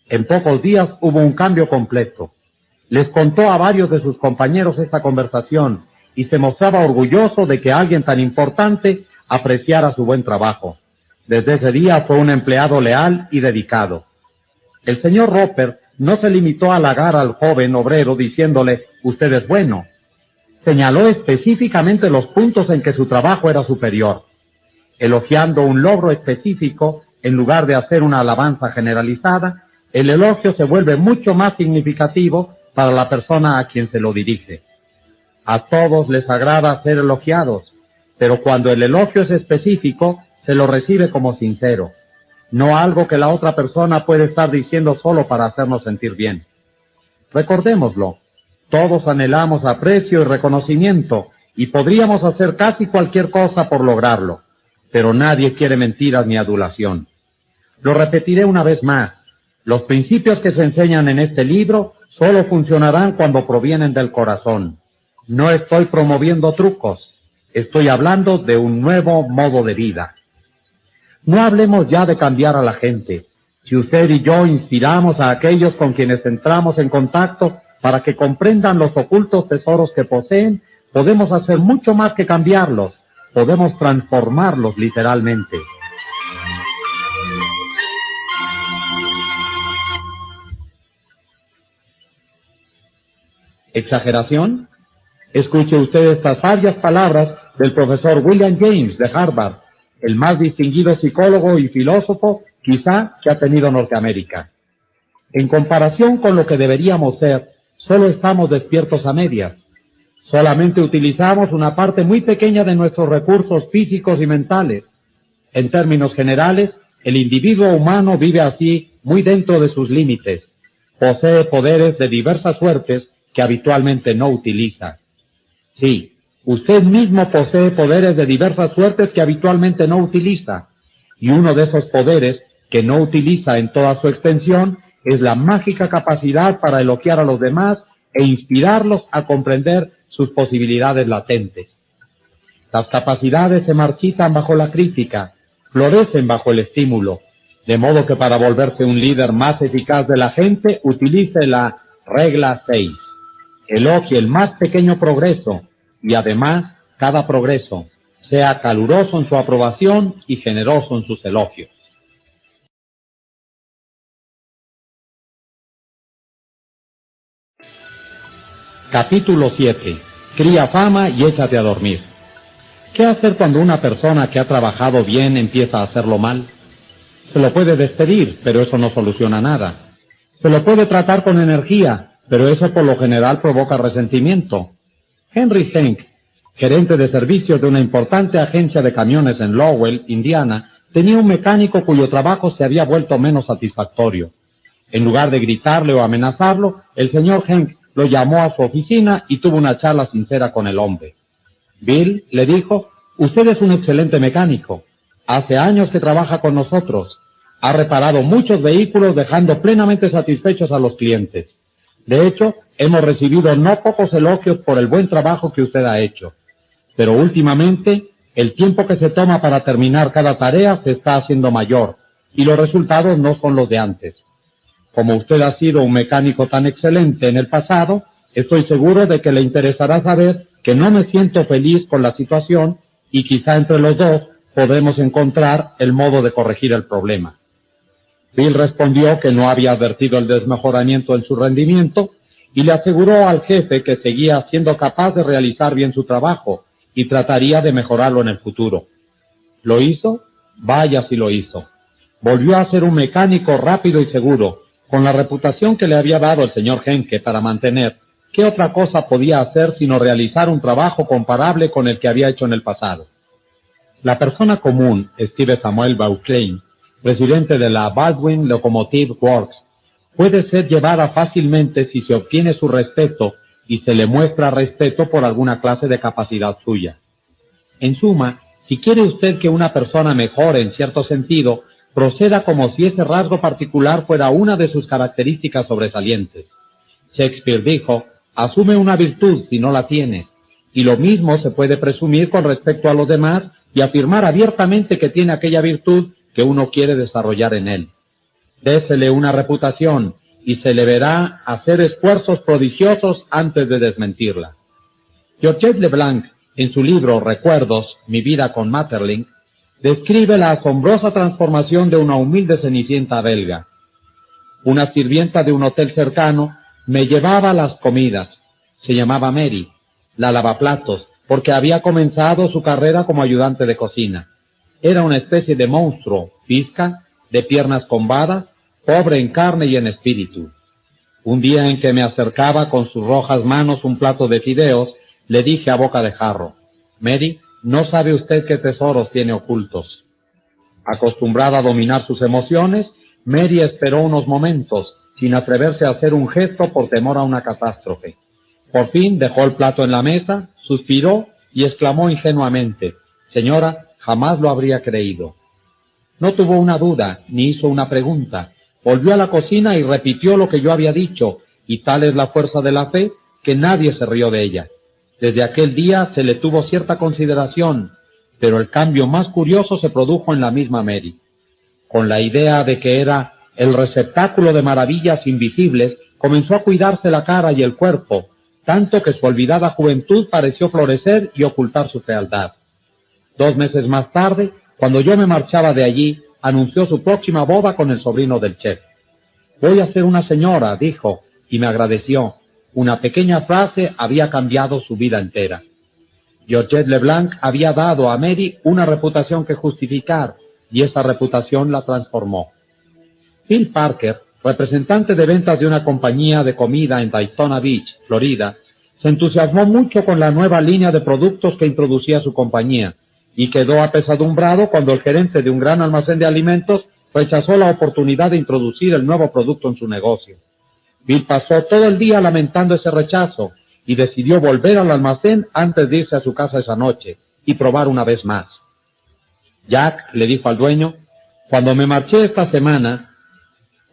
En pocos días hubo un cambio completo. Les contó a varios de sus compañeros esta conversación y se mostraba orgulloso de que alguien tan importante apreciara su buen trabajo. Desde ese día fue un empleado leal y dedicado. El señor Roper no se limitó a halagar al joven obrero diciéndole: usted es bueno. Señaló específicamente los puntos en que su trabajo era superior. Elogiando un logro específico en lugar de hacer una alabanza generalizada, el elogio se vuelve mucho más significativo para la persona a quien se lo dirige. A todos les agrada ser elogiados, pero cuando el elogio es específico, se lo recibe como sincero, no algo que la otra persona puede estar diciendo solo para hacernos sentir bien. Recordémoslo, todos anhelamos aprecio y reconocimiento, y podríamos hacer casi cualquier cosa por lograrlo, pero nadie quiere mentiras ni adulación. Lo repetiré una vez más, los principios que se enseñan en este libro solo funcionarán cuando provienen del corazón. No estoy promoviendo trucos, estoy hablando de un nuevo modo de vida. No hablemos ya de cambiar a la gente. Si usted y yo inspiramos a aquellos con quienes entramos en contacto para que comprendan los ocultos tesoros que poseen, podemos hacer mucho más que cambiarlos, podemos transformarlos literalmente. ¿Exageración? Escuche usted estas sabias palabras del profesor William James de Harvard, el más distinguido psicólogo y filósofo quizá que ha tenido Norteamérica. En comparación con lo que deberíamos ser, solo estamos despiertos a medias. Solamente utilizamos una parte muy pequeña de nuestros recursos físicos y mentales. En términos generales, el individuo humano vive así muy dentro de sus límites. Posee poderes de diversas suertes que habitualmente no utiliza. Sí, usted mismo posee poderes de diversas suertes que habitualmente no utiliza, y uno de esos poderes que no utiliza en toda su extensión es la mágica capacidad para elogiar a los demás e inspirarlos a comprender sus posibilidades latentes. Las capacidades se marchitan bajo la crítica, florecen bajo el estímulo, de modo que para volverse un líder más eficaz de la gente, utilice la regla 6. Elogie el más pequeño progreso y además cada progreso. Sea caluroso en su aprobación y generoso en sus elogios. Capítulo 7. Cría fama y échate a dormir. ¿Qué hacer cuando una persona que ha trabajado bien empieza a hacerlo mal? Se lo puede despedir, pero eso no soluciona nada. Se lo puede tratar con energía, pero eso por lo general provoca resentimiento. Henry Henk, gerente de servicios de una importante agencia de camiones en Lowell, Indiana, tenía un mecánico cuyo trabajo se había vuelto menos satisfactorio. En lugar de gritarle o amenazarlo, el señor Henk lo llamó a su oficina y tuvo una charla sincera con el hombre. Bill le dijo: usted es un excelente mecánico. Hace años que trabaja con nosotros. Ha reparado muchos vehículos dejando plenamente satisfechos a los clientes. De hecho, hemos recibido no pocos elogios por el buen trabajo que usted ha hecho. Pero últimamente, el tiempo que se toma para terminar cada tarea se está haciendo mayor, y los resultados no son los de antes. Como usted ha sido un mecánico tan excelente en el pasado, estoy seguro de que le interesará saber que no me siento feliz con la situación y quizá entre los dos podremos encontrar el modo de corregir el problema. Bill respondió que no había advertido el desmejoramiento en su rendimiento y le aseguró al jefe que seguía siendo capaz de realizar bien su trabajo y trataría de mejorarlo en el futuro. ¿Lo hizo? Vaya si lo hizo. Volvió a ser un mecánico rápido y seguro, con la reputación que le había dado el señor Henke para mantener. ¿Qué otra cosa podía hacer sino realizar un trabajo comparable con el que había hecho en el pasado? La persona común, Steve Samuel Beauclain, presidente de la Baldwin Locomotive Works, puede ser llevada fácilmente si se obtiene su respeto y se le muestra respeto por alguna clase de capacidad suya. En suma, si quiere usted que una persona mejore en cierto sentido, proceda como si ese rasgo particular fuera una de sus características sobresalientes. Shakespeare dijo: asume una virtud si no la tienes, y lo mismo se puede presumir con respecto a los demás y afirmar abiertamente que tiene aquella virtud que uno quiere desarrollar en él. Désele una reputación y se le verá hacer esfuerzos prodigiosos antes de desmentirla. Georgette Leblanc, en su libro Recuerdos, mi vida con Maeterlinck, describe la asombrosa transformación de una humilde cenicienta belga. Una sirvienta de un hotel cercano me llevaba las comidas. Se llamaba Mary, la lavaplatos, porque había comenzado su carrera como ayudante de cocina. Era una especie de monstruo, visca, de piernas combadas, pobre en carne y en espíritu. Un día en que me acercaba con sus rojas manos un plato de fideos, le dije a boca de jarro: Mary, no sabe usted qué tesoros tiene ocultos. Acostumbrada a dominar sus emociones, Mary esperó unos momentos, sin atreverse a hacer un gesto por temor a una catástrofe. Por fin dejó el plato en la mesa, suspiró y exclamó ingenuamente: señora, jamás lo habría creído. No tuvo una duda, ni hizo una pregunta. Volvió a la cocina y repitió lo que yo había dicho, y tal es la fuerza de la fe que nadie se rió de ella. Desde aquel día se le tuvo cierta consideración, pero el cambio más curioso se produjo en la misma Mary. Con la idea de que era el receptáculo de maravillas invisibles, comenzó a cuidarse la cara y el cuerpo, tanto que su olvidada juventud pareció florecer y ocultar su fealdad. 2 meses más tarde, cuando yo me marchaba de allí, anunció su próxima boda con el sobrino del chef. Voy a ser una señora, dijo, y me agradeció. Una pequeña frase había cambiado su vida entera. Georgette Leblanc había dado a Mary una reputación que justificar, y esa reputación la transformó. Phil Parker, representante de ventas de una compañía de comida en Daytona Beach, Florida, se entusiasmó mucho con la nueva línea de productos que introducía su compañía, y quedó apesadumbrado cuando el gerente de un gran almacén de alimentos rechazó la oportunidad de introducir el nuevo producto en su negocio. Bill pasó todo el día lamentando ese rechazo y decidió volver al almacén antes de irse a su casa esa noche y probar una vez más. Jack le dijo al dueño: cuando me marché esta semana,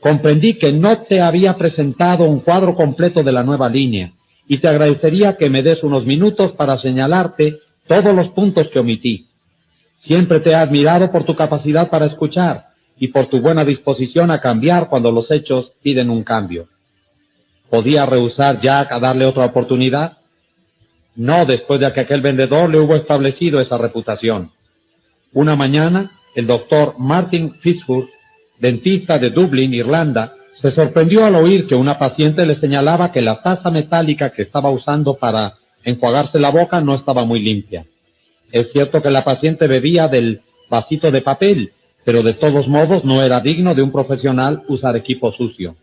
Comprendí que no te había presentado un cuadro completo de la nueva línea, y te agradecería que me des unos minutos para señalarte todos los puntos que omití. Siempre te he admirado por tu capacidad para escuchar y por tu buena disposición a cambiar cuando los hechos piden un cambio. ¿Podía rehusar Jack a darle otra oportunidad? No, después de que aquel vendedor le hubo establecido esa reputación. Una mañana, el doctor Martin Fitzhugh, dentista de Dublín, Irlanda, se sorprendió al oír que una paciente le señalaba que la taza metálica que estaba usando para enjuagarse la boca no estaba muy limpia. Es cierto que la paciente bebía del vasito de papel, pero de todos modos no era digno de un profesional usar equipo sucio.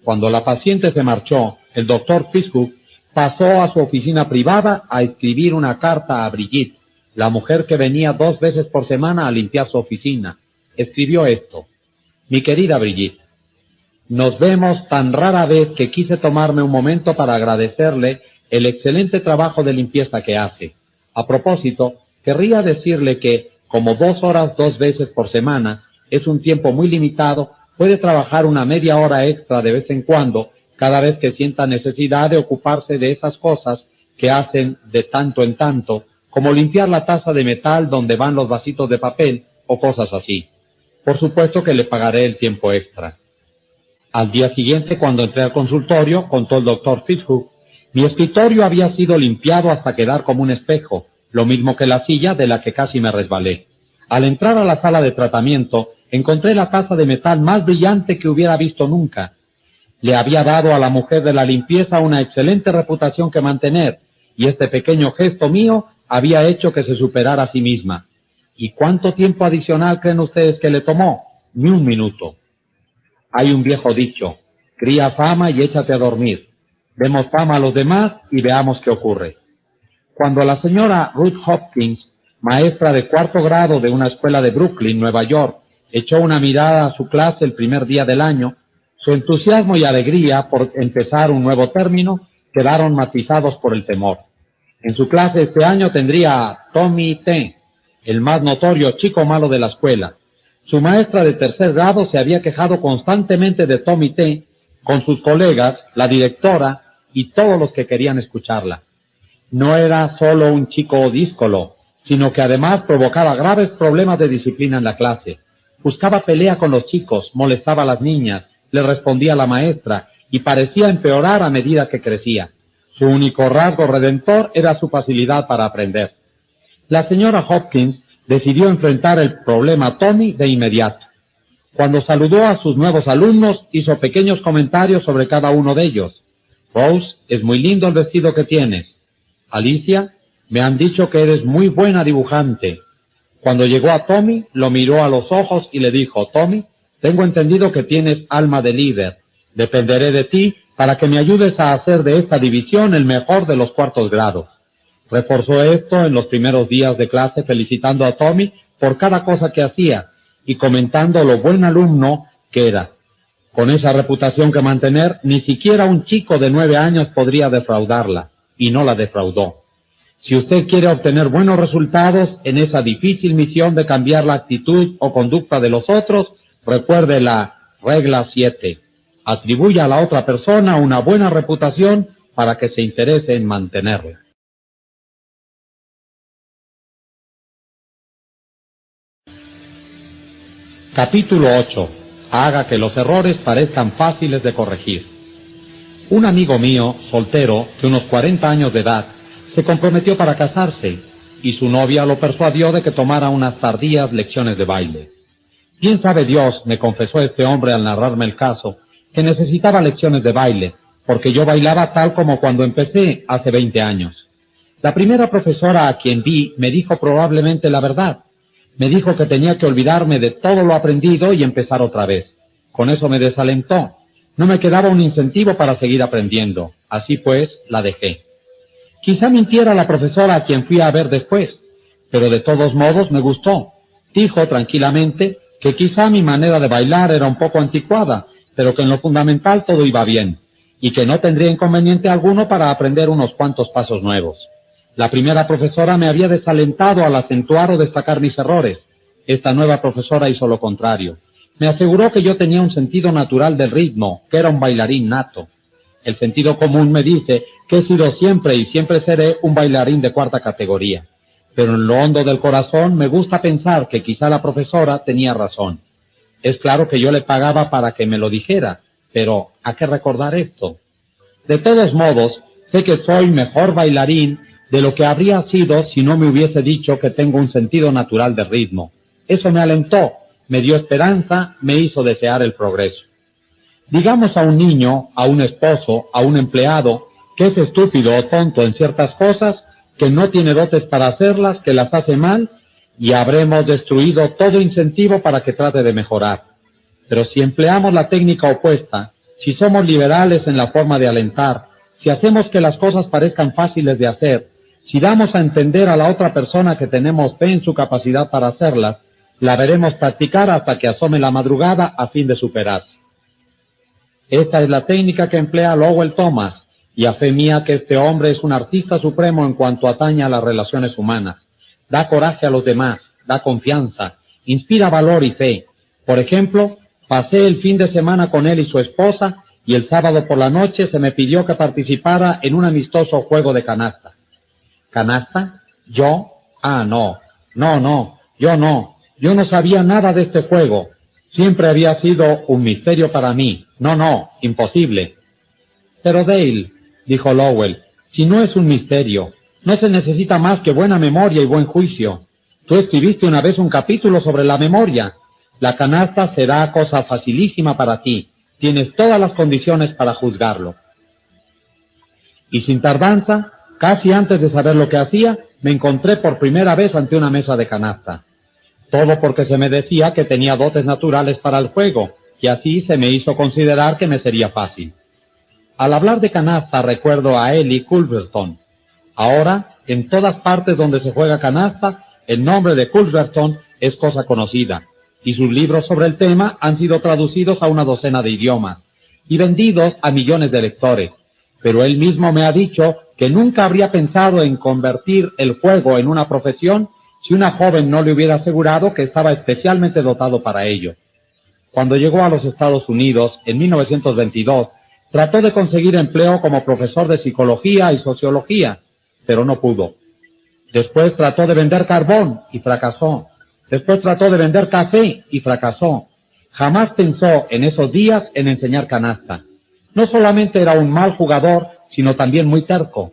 Cuando la paciente se marchó, el doctor Fitzhugh pasó a su oficina privada a escribir una carta a Brigitte, la mujer que venía 2 veces por semana a limpiar su oficina. Escribió esto: Mi querida Brigitte, nos vemos tan rara vez que quise tomarme un momento para agradecerle el excelente trabajo de limpieza que hace. A propósito, querría decirle que, como 2 horas 2 veces por semana es un tiempo muy limitado, puede trabajar una media hora extra de vez en cuando, cada vez que sienta necesidad de ocuparse de esas cosas que hacen de tanto en tanto, como limpiar la taza de metal donde van los vasitos de papel o cosas así. Por supuesto que le pagaré el tiempo extra. Al día siguiente, cuando entré al consultorio, contó el doctor Fitzhugh, mi escritorio había sido limpiado hasta quedar como un espejo, lo mismo que la silla de la que casi me resbalé. Al entrar a la sala de tratamiento, encontré la taza de metal más brillante que hubiera visto nunca. Le había dado a la mujer de la limpieza una excelente reputación que mantener, y este pequeño gesto mío había hecho que se superara a sí misma. ¿Y cuánto tiempo adicional creen ustedes que le tomó? Ni un minuto. Hay un viejo dicho: cría fama y échate a dormir. Demos fama a los demás y veamos qué ocurre. Cuando la señora Ruth Hopkins, maestra de 4º grado de una escuela de Brooklyn, Nueva York, echó una mirada a su clase el primer día del año, su entusiasmo y alegría por empezar un nuevo término quedaron matizados por el temor. En su clase este año tendría a Tommy T., el más notorio chico malo de la escuela. Su maestra de 3er grado se había quejado constantemente de Tommy T. con sus colegas, la directora y todos los que querían escucharla. No era solo un chico díscolo, sino que además provocaba graves problemas de disciplina en la clase. Buscaba pelea con los chicos, molestaba a las niñas, le respondía a la maestra y parecía empeorar a medida que crecía. Su único rasgo redentor era su facilidad para aprender. La señora Hopkins decidió enfrentar el problema Tommy de inmediato. Cuando saludó a sus nuevos alumnos, hizo pequeños comentarios sobre cada uno de ellos. Rose, es muy lindo el vestido que tienes. Alicia, me han dicho que eres muy buena dibujante. Cuando llegó a Tommy, lo miró a los ojos y le dijo: Tommy, tengo entendido que tienes alma de líder. Dependeré de ti para que me ayudes a hacer de esta división el mejor de los 4º grados. Reforzó esto en los primeros días de clase, felicitando a Tommy por cada cosa que hacía y comentando lo buen alumno que era. Con esa reputación que mantener, ni siquiera un chico de 9 años podría defraudarla, y no la defraudó. Si usted quiere obtener buenos resultados en esa difícil misión de cambiar la actitud o conducta de los otros, recuerde la regla 7. Atribuya a la otra persona una buena reputación para que se interese en mantenerla. Capítulo 8. Haga que los errores parezcan fáciles de corregir. Un amigo mío, soltero, de unos 40 años de edad, se comprometió para casarse, y su novia lo persuadió de que tomara unas tardías lecciones de baile. Bien sabe Dios, me confesó este hombre al narrarme el caso, que necesitaba lecciones de baile, porque yo bailaba tal como cuando empecé hace 20 años. La primera profesora a quien vi me dijo probablemente la verdad. Me dijo que tenía que olvidarme de todo lo aprendido y empezar otra vez. Con eso me desalentó. No me quedaba un incentivo para seguir aprendiendo. Así pues, la dejé. Quizá mintiera la profesora a quien fui a ver después, pero de todos modos me gustó. Dijo tranquilamente que quizá mi manera de bailar era un poco anticuada, pero que en lo fundamental todo iba bien, y que no tendría inconveniente alguno para aprender unos cuantos pasos nuevos. La primera profesora me había desalentado al acentuar o destacar mis errores. Esta nueva profesora hizo lo contrario. Me aseguró que yo tenía un sentido natural del ritmo, que era un bailarín nato. El sentido común me dice que he sido siempre y siempre seré un bailarín de cuarta categoría. Pero en lo hondo del corazón me gusta pensar que quizá la profesora tenía razón. Es claro que yo le pagaba para que me lo dijera, pero ¿a qué recordar esto? De todos modos, sé que soy mejor bailarín de lo que habría sido si no me hubiese dicho que tengo un sentido natural de ritmo. Eso me alentó, me dio esperanza, me hizo desear el progreso. Digamos a un niño, a un esposo, a un empleado, que es estúpido o tonto en ciertas cosas, que no tiene dotes para hacerlas, que las hace mal, y habremos destruido todo incentivo para que trate de mejorar. Pero si empleamos la técnica opuesta, si somos liberales en la forma de alentar, si hacemos que las cosas parezcan fáciles de hacer, si damos a entender a la otra persona que tenemos fe en su capacidad para hacerlas, la veremos practicar hasta que asome la madrugada a fin de superarse. Esta es la técnica que emplea Lowell Thomas, y a fe mía que este hombre es un artista supremo en cuanto atañe a las relaciones humanas. Da coraje a los demás, da confianza, inspira valor y fe. Por ejemplo, pasé el fin de semana con él y su esposa, y el sábado por la noche se me pidió que participara en un amistoso juego de canasta. ¿Canasta? ¿Yo? No, yo no. Yo no sabía nada de este juego. Siempre había sido un misterio para mí. No, imposible. Pero Dale, dijo Lowell, si no es un misterio, no se necesita más que buena memoria y buen juicio. Tú escribiste una vez un capítulo sobre la memoria. La canasta será cosa facilísima para ti. Tienes todas las condiciones para juzgarlo. Y sin tardanza, casi antes de saber lo que hacía, me encontré por primera vez ante una mesa de canasta. Todo porque se me decía que tenía dotes naturales para el juego, y así se me hizo considerar que me sería fácil. Al hablar de canasta recuerdo a Ellie Culverstone. Ahora, en todas partes donde se juega canasta, el nombre de Culverstone es cosa conocida, y sus libros sobre el tema han sido traducidos a una docena de idiomas, y vendidos a millones de lectores. Pero él mismo me ha dicho que nunca habría pensado en convertir el juego en una profesión si una joven no le hubiera asegurado que estaba especialmente dotado para ello. Cuando llegó a los Estados Unidos, en 1922, trató de conseguir empleo como profesor de psicología y sociología, pero no pudo. Después trató de vender carbón y fracasó. Después trató de vender café y fracasó. Jamás pensó en esos días en enseñar canasta. No solamente era un mal jugador, sino también muy terco.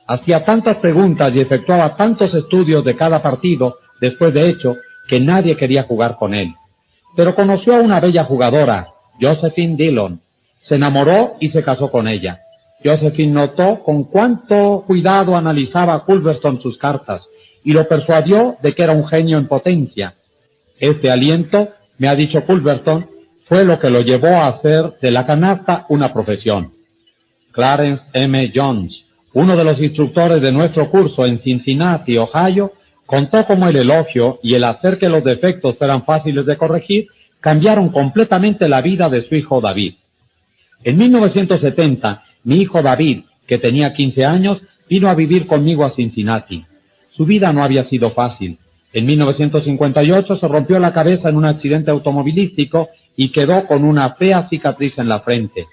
Hacía tantas preguntas y efectuaba tantos estudios de cada partido, después de hecho, que nadie quería jugar con él. Pero conoció a una bella jugadora, Josephine Dillon. Se enamoró y se casó con ella. Josephine notó con cuánto cuidado analizaba Culverstone sus cartas y lo persuadió de que era un genio en potencia. Este aliento, me ha dicho Culverstone, fue lo que lo llevó a hacer de la canasta una profesión. Clarence M. Jones, uno de los instructores de nuestro curso en Cincinnati, Ohio, contó cómo el elogio y el hacer que los defectos fueran fáciles de corregir cambiaron completamente la vida de su hijo David. En 1970, mi hijo David, que tenía 15 años, vino a vivir conmigo a Cincinnati. Su vida no había sido fácil. En 1958 se rompió la cabeza en un accidente automovilístico y quedó con una fea cicatriz en la frente.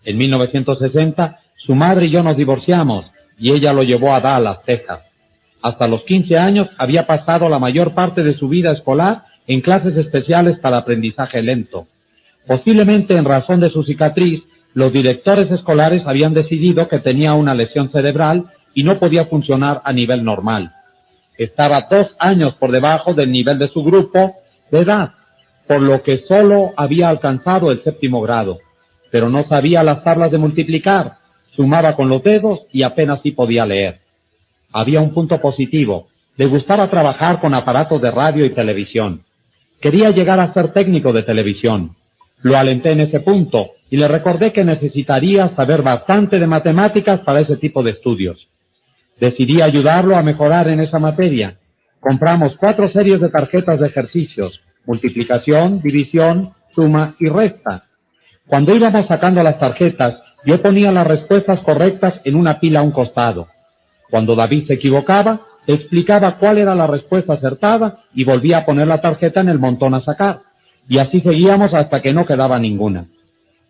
En 1960, su madre y yo nos divorciamos y ella lo llevó a Dallas, Texas. Hasta los 15 años había pasado la mayor parte de su vida escolar en clases especiales para aprendizaje lento. Posiblemente en razón de su cicatriz, los directores escolares habían decidido que tenía una lesión cerebral y no podía funcionar a nivel normal. Estaba 2 años por debajo del nivel de su grupo de edad, por lo que solo había alcanzado el 7º grado, pero no sabía las tablas de multiplicar, sumaba con los dedos y apenas sí podía leer. Había un punto positivo: le gustaba trabajar con aparatos de radio y televisión. Quería llegar a ser técnico de televisión. Lo alenté en ese punto y le recordé que necesitaría saber bastante de matemáticas para ese tipo de estudios. Decidí ayudarlo a mejorar en esa materia. Compramos 4 series de tarjetas de ejercicios: multiplicación, división, suma y resta. Cuando íbamos sacando las tarjetas, yo ponía las respuestas correctas en una pila a un costado. Cuando David se equivocaba, explicaba cuál era la respuesta acertada y volvía a poner la tarjeta en el montón a sacar. y así seguíamos hasta que no quedaba ninguna.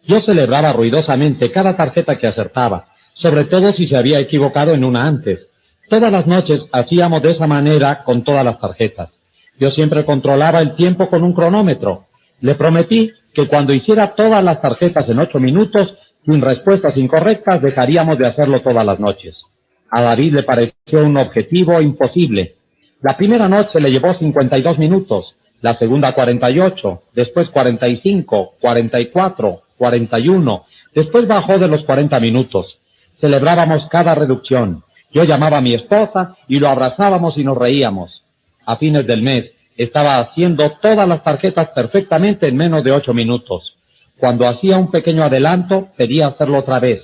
Yo celebraba ruidosamente cada tarjeta que acertaba, sobre todo si se había equivocado en una antes. Todas las noches hacíamos de esa manera con todas las tarjetas. Yo siempre controlaba el tiempo con un cronómetro. Le prometí que cuando hiciera todas las tarjetas en 8 minutos, sin respuestas incorrectas, dejaríamos de hacerlo todas las noches. A David le pareció un objetivo imposible. La primera noche le llevó 52 minutos, la segunda 48, después 45, 44, 41, después bajó de los 40 minutos. Celebrábamos cada reducción. Yo llamaba a mi esposa y lo abrazábamos y nos reíamos. A fines del mes estaba haciendo todas las tarjetas perfectamente en menos de 8 minutos. Cuando hacía un pequeño adelanto, pedía hacerlo otra vez.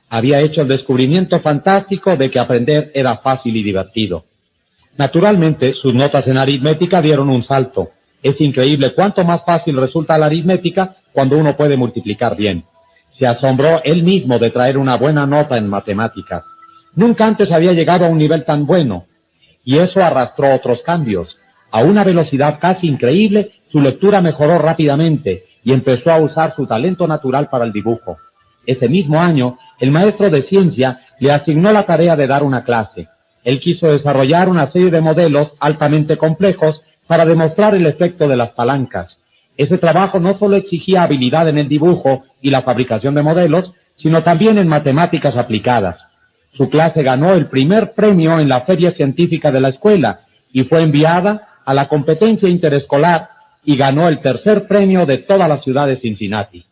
Había hecho el descubrimiento fantástico de que aprender era fácil y divertido. Naturalmente, sus notas en aritmética dieron un salto. Es increíble cuánto más fácil resulta la aritmética cuando uno puede multiplicar bien. Se asombró él mismo de traer una buena nota en matemáticas. Nunca antes había llegado a un nivel tan bueno, y eso arrastró otros cambios. A una velocidad casi increíble, su lectura mejoró rápidamente y empezó a usar su talento natural para el dibujo. Ese mismo año, el maestro de ciencia le asignó la tarea de dar una clase. Él quiso desarrollar una serie de modelos altamente complejos para demostrar el efecto de las palancas. Ese trabajo no solo exigía habilidad en el dibujo y la fabricación de modelos, sino también en matemáticas aplicadas. Su clase ganó el primer premio en la feria científica de la escuela y fue enviada a la competencia interescolar y ganó el tercer premio de toda la ciudad de Cincinnati.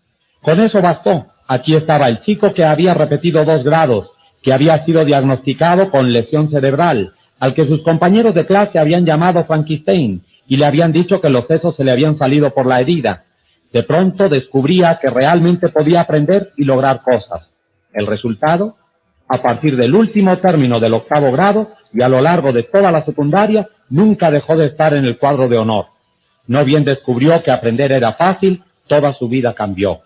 Con eso bastó. Aquí estaba el chico que había repetido 2 grados, que había sido diagnosticado con lesión cerebral, al que sus compañeros de clase habían llamado Frankenstein y le habían dicho que los sesos se le habían salido por la herida. De pronto descubría que realmente podía aprender y lograr cosas. El resultado, a partir del último término del 8º grado y a lo largo de toda la secundaria, nunca dejó de estar en el cuadro de honor. No bien descubrió que aprender era fácil, toda su vida cambió.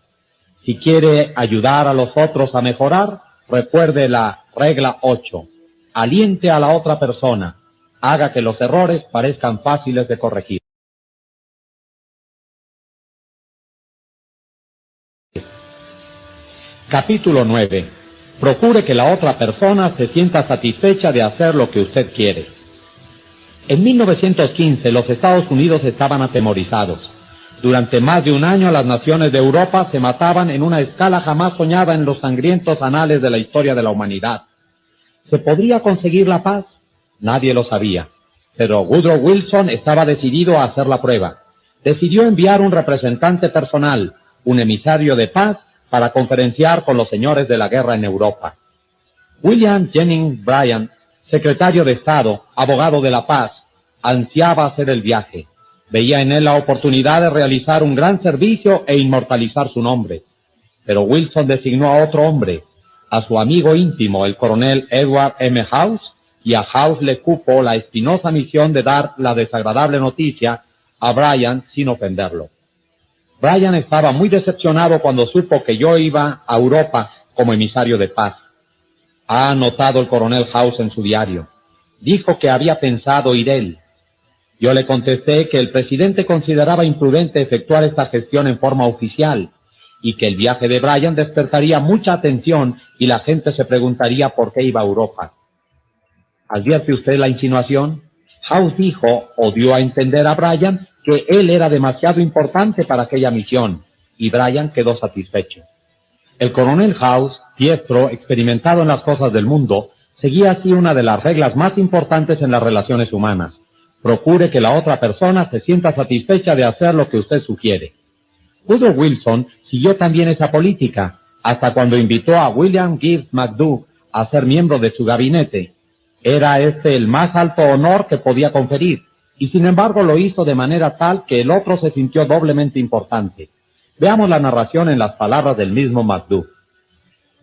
Si quiere ayudar a los otros a mejorar, recuerde la regla 8. Aliente a la otra persona. Haga que los errores parezcan fáciles de corregir. Capítulo 9. Procure que la otra persona se sienta satisfecha de hacer lo que usted quiere. En 1915 los Estados Unidos estaban atemorizados. Durante más de un año las naciones de Europa se mataban en una escala jamás soñada en los sangrientos anales de la historia de la humanidad. ¿Se podría conseguir la paz? Nadie lo sabía. Pero Woodrow Wilson estaba decidido a hacer la prueba. Decidió enviar un representante personal, un emisario de paz, para conferenciar con los señores de la guerra en Europa. William Jennings Bryan, secretario de Estado, abogado de la paz, ansiaba hacer el viaje. Veía en él la oportunidad de realizar un gran servicio e inmortalizar su nombre. Pero Wilson designó a otro hombre, a su amigo íntimo, el coronel Edward M. House, y a House le cupo la espinosa misión de dar la desagradable noticia a Bryan sin ofenderlo. Bryan estaba muy decepcionado cuando supo que yo iba a Europa como emisario de paz. Ha anotado el coronel House en su diario. Dijo que había pensado ir él. Yo le contesté que el presidente consideraba imprudente efectuar esta gestión en forma oficial y que el viaje de Bryan despertaría mucha atención y la gente se preguntaría por qué iba a Europa. ¿Advierte usted la insinuación? House dijo o dio a entender a Bryan que él era demasiado importante para aquella misión y Bryan quedó satisfecho. El coronel House, diestro, experimentado en las cosas del mundo, seguía así una de las reglas más importantes en las relaciones humanas. Procure que la otra persona se sienta satisfecha de hacer lo que usted sugiere. Woodrow Wilson siguió también esa política, hasta cuando invitó a William Gibbs McAdoo a ser miembro de su gabinete. Era este el más alto honor que podía conferir, y sin embargo lo hizo de manera tal que el otro se sintió doblemente importante. Veamos la narración en las palabras del mismo McAdoo.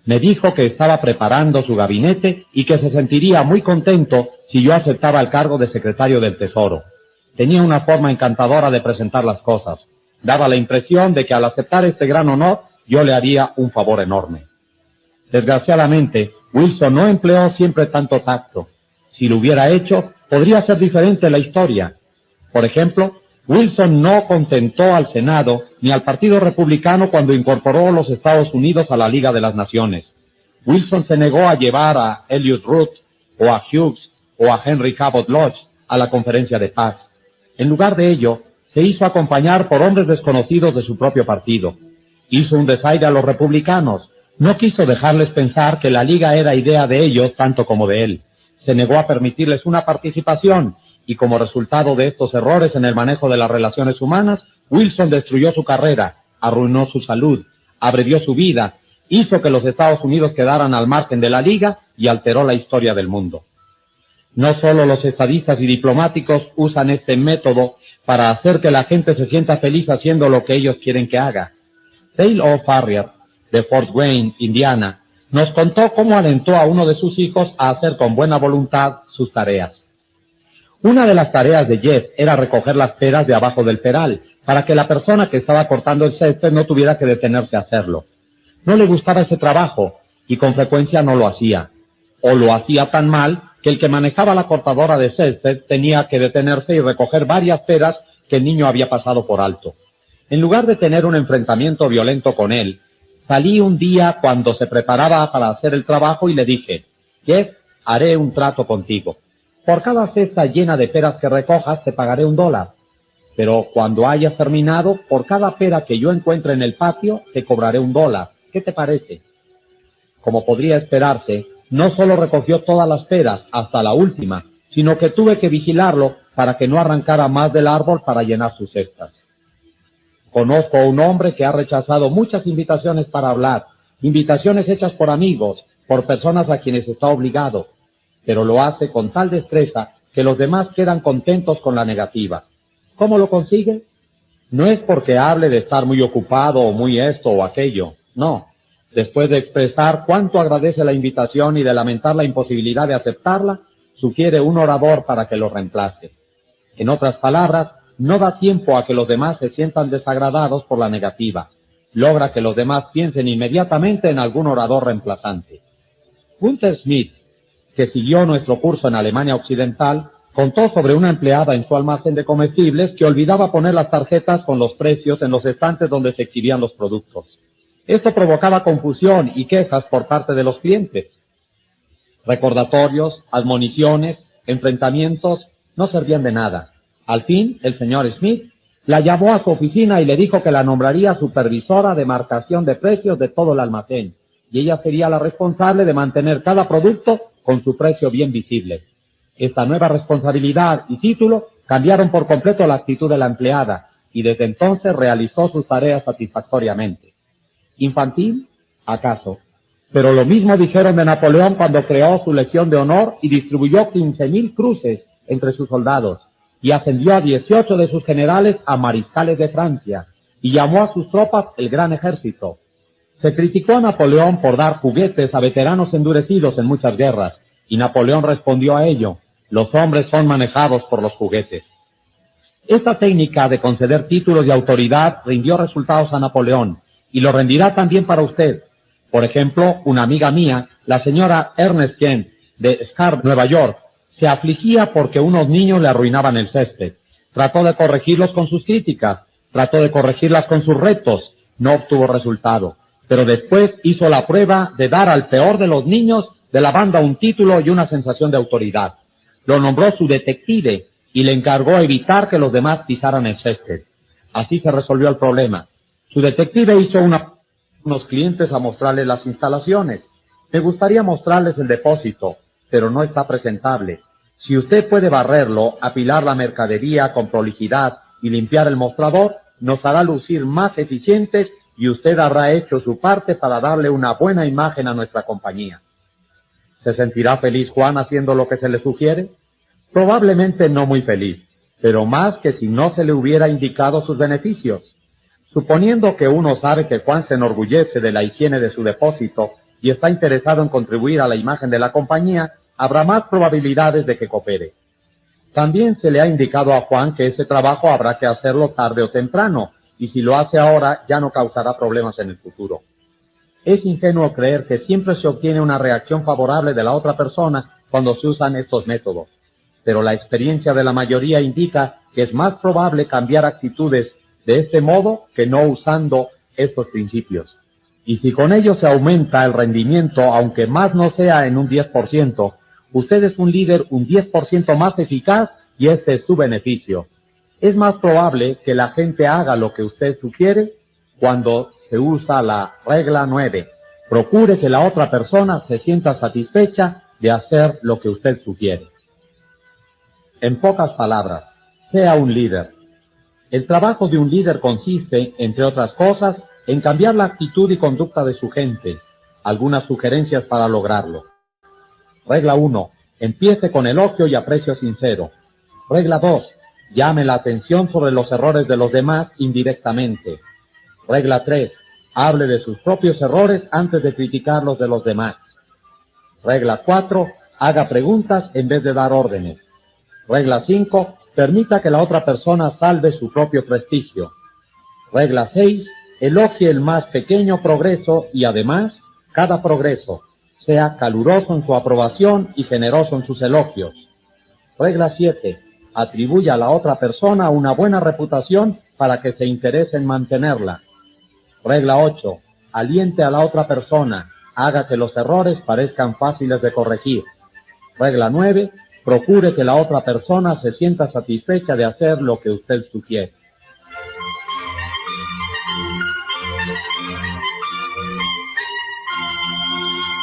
Me dijo que estaba preparando su gabinete y que se sentiría muy contento si yo aceptaba el cargo de secretario del Tesoro. Tenía una forma encantadora de presentar las cosas. Daba la impresión de que al aceptar este gran honor, yo le haría un favor enorme. Desgraciadamente, Wilson no empleó siempre tanto tacto. Si lo hubiera hecho, podría ser diferente la historia. Por ejemplo, Wilson no contentó al Senado ni al Partido Republicano cuando incorporó los Estados Unidos a la Liga de las Naciones. Wilson se negó a llevar a Elliot Root, o a Hughes, o a Henry Cabot Lodge a la conferencia de paz. En lugar de ello, se hizo acompañar por hombres desconocidos de su propio partido. Hizo un desaire a los republicanos. No quiso dejarles pensar que la Liga era idea de ellos tanto como de él. Se negó a permitirles una participación, y como resultado de estos errores en el manejo de las relaciones humanas, Wilson destruyó su carrera, arruinó su salud, abrevió su vida, hizo que los Estados Unidos quedaran al margen de la Liga y alteró la historia del mundo. No solo los estadistas y diplomáticos usan este método para hacer que la gente se sienta feliz haciendo lo que ellos quieren que haga. Dale O. Farrier, de Fort Wayne, Indiana, nos contó cómo alentó a uno de sus hijos a hacer con buena voluntad sus tareas. Una de las tareas de Jeff era recoger las peras de abajo del peral, para que la persona que estaba cortando el césped no tuviera que detenerse a hacerlo. No le gustaba ese trabajo, y con frecuencia no lo hacía. O lo hacía tan mal que el que manejaba la cortadora de césped tenía que detenerse y recoger varias peras que el niño había pasado por alto. En lugar de tener un enfrentamiento violento con él, salí un día cuando se preparaba para hacer el trabajo y le dije: Jeff, haré un trato contigo. Por cada cesta llena de peras que recojas te pagaré $1. Pero cuando hayas terminado, por cada pera que yo encuentre en el patio, te cobraré $1. ¿Qué te parece? Como podría esperarse, no solo recogió todas las peras hasta la última, sino que tuve que vigilarlo para que no arrancara más del árbol para llenar sus cestas. Conozco a un hombre que ha rechazado muchas invitaciones para hablar, invitaciones hechas por amigos, por personas a quienes está obligado, pero lo hace con tal destreza que los demás quedan contentos con la negativa. ¿Cómo lo consigue? No es porque hable de estar muy ocupado o muy esto o aquello, no. Después de expresar cuánto agradece la invitación y de lamentar la imposibilidad de aceptarla, sugiere un orador para que lo reemplace. En otras palabras, no da tiempo a que los demás se sientan desagradados por la negativa. Logra que los demás piensen inmediatamente en algún orador reemplazante. Gunther Smith, que siguió nuestro curso en Alemania Occidental, contó sobre una empleada en su almacén de comestibles que olvidaba poner las tarjetas con los precios en los estantes donde se exhibían los productos. Esto provocaba confusión y quejas por parte de los clientes. Recordatorios, admoniciones, enfrentamientos no servían de nada. Al fin, el señor Smith la llamó a su oficina y le dijo que la nombraría supervisora de marcación de precios de todo el almacén, y ella sería la responsable de mantener cada producto con su precio bien visible. Esta nueva responsabilidad y título cambiaron por completo la actitud de la empleada, y desde entonces realizó sus tareas satisfactoriamente. ¿Infantil? ¿Acaso? Pero lo mismo dijeron de Napoleón cuando creó su Legión de Honor y distribuyó 15,000 cruces entre sus soldados, y ascendió a 18 de sus generales a mariscales de Francia, y llamó a sus tropas el Gran Ejército. Se criticó a Napoleón por dar juguetes a veteranos endurecidos en muchas guerras, y Napoleón respondió a ello: los hombres son manejados por los juguetes. Esta técnica de conceder títulos de autoridad rindió resultados a Napoleón, y lo rendirá también para usted. Por ejemplo, una amiga mía, la señora Ernest Kent, de Scar, Nueva York, se afligía porque unos niños le arruinaban el césped. Trató de corregirlos con sus críticas, trató de corregirlas con sus retos, no obtuvo resultado. Pero después hizo la prueba de dar al peor de los niños de la banda un título y una sensación de autoridad. Lo nombró su detective y le encargó evitar que los demás pisaran el césped. Así se resolvió el problema. Su detective hizo unos clientes a mostrarles las instalaciones. Me gustaría mostrarles el depósito, pero no está presentable. Si usted puede barrerlo, apilar la mercadería con prolijidad y limpiar el mostrador, nos hará lucir más eficientes y usted habrá hecho su parte para darle una buena imagen a nuestra compañía. ¿Se sentirá feliz Juan haciendo lo que se le sugiere? Probablemente no muy feliz, pero más que si no se le hubiera indicado sus beneficios. Suponiendo que uno sabe que Juan se enorgullece de la higiene de su depósito y está interesado en contribuir a la imagen de la compañía, habrá más probabilidades de que coopere. También se le ha indicado a Juan que ese trabajo habrá que hacerlo tarde o temprano, y si lo hace ahora ya no causará problemas en el futuro. Es ingenuo creer que siempre se obtiene una reacción favorable de la otra persona cuando se usan estos métodos, pero la experiencia de la mayoría indica que es más probable cambiar actitudes de este modo que no usando estos principios. Y si con ello se aumenta el rendimiento, aunque más no sea en un 10%, usted es un líder un 10% más eficaz y este es su beneficio. Es más probable que la gente haga lo que usted sugiere cuando se usa la regla 9. Procure que la otra persona se sienta satisfecha de hacer lo que usted sugiere. En pocas palabras, sea un líder. El trabajo de un líder consiste, entre otras cosas, en cambiar la actitud y conducta de su gente. Algunas sugerencias para lograrlo. Regla 1. Empiece con elogio y aprecio sincero. Regla 2. Llame la atención sobre los errores de los demás indirectamente. Regla 3. Hable de sus propios errores antes de criticar los de los demás. Regla 4. Haga preguntas en vez de dar órdenes. Regla 5. Permita que la otra persona salve su propio prestigio. Regla 6. Elogie el más pequeño progreso y además, cada progreso. Sea caluroso en su aprobación y generoso en sus elogios. Regla 7. Atribuya a la otra persona una buena reputación para que se interese en mantenerla. Regla 8. Aliente a la otra persona. Haga que los errores parezcan fáciles de corregir. Regla 9. Procure que la otra persona se sienta satisfecha de hacer lo que usted sugiere.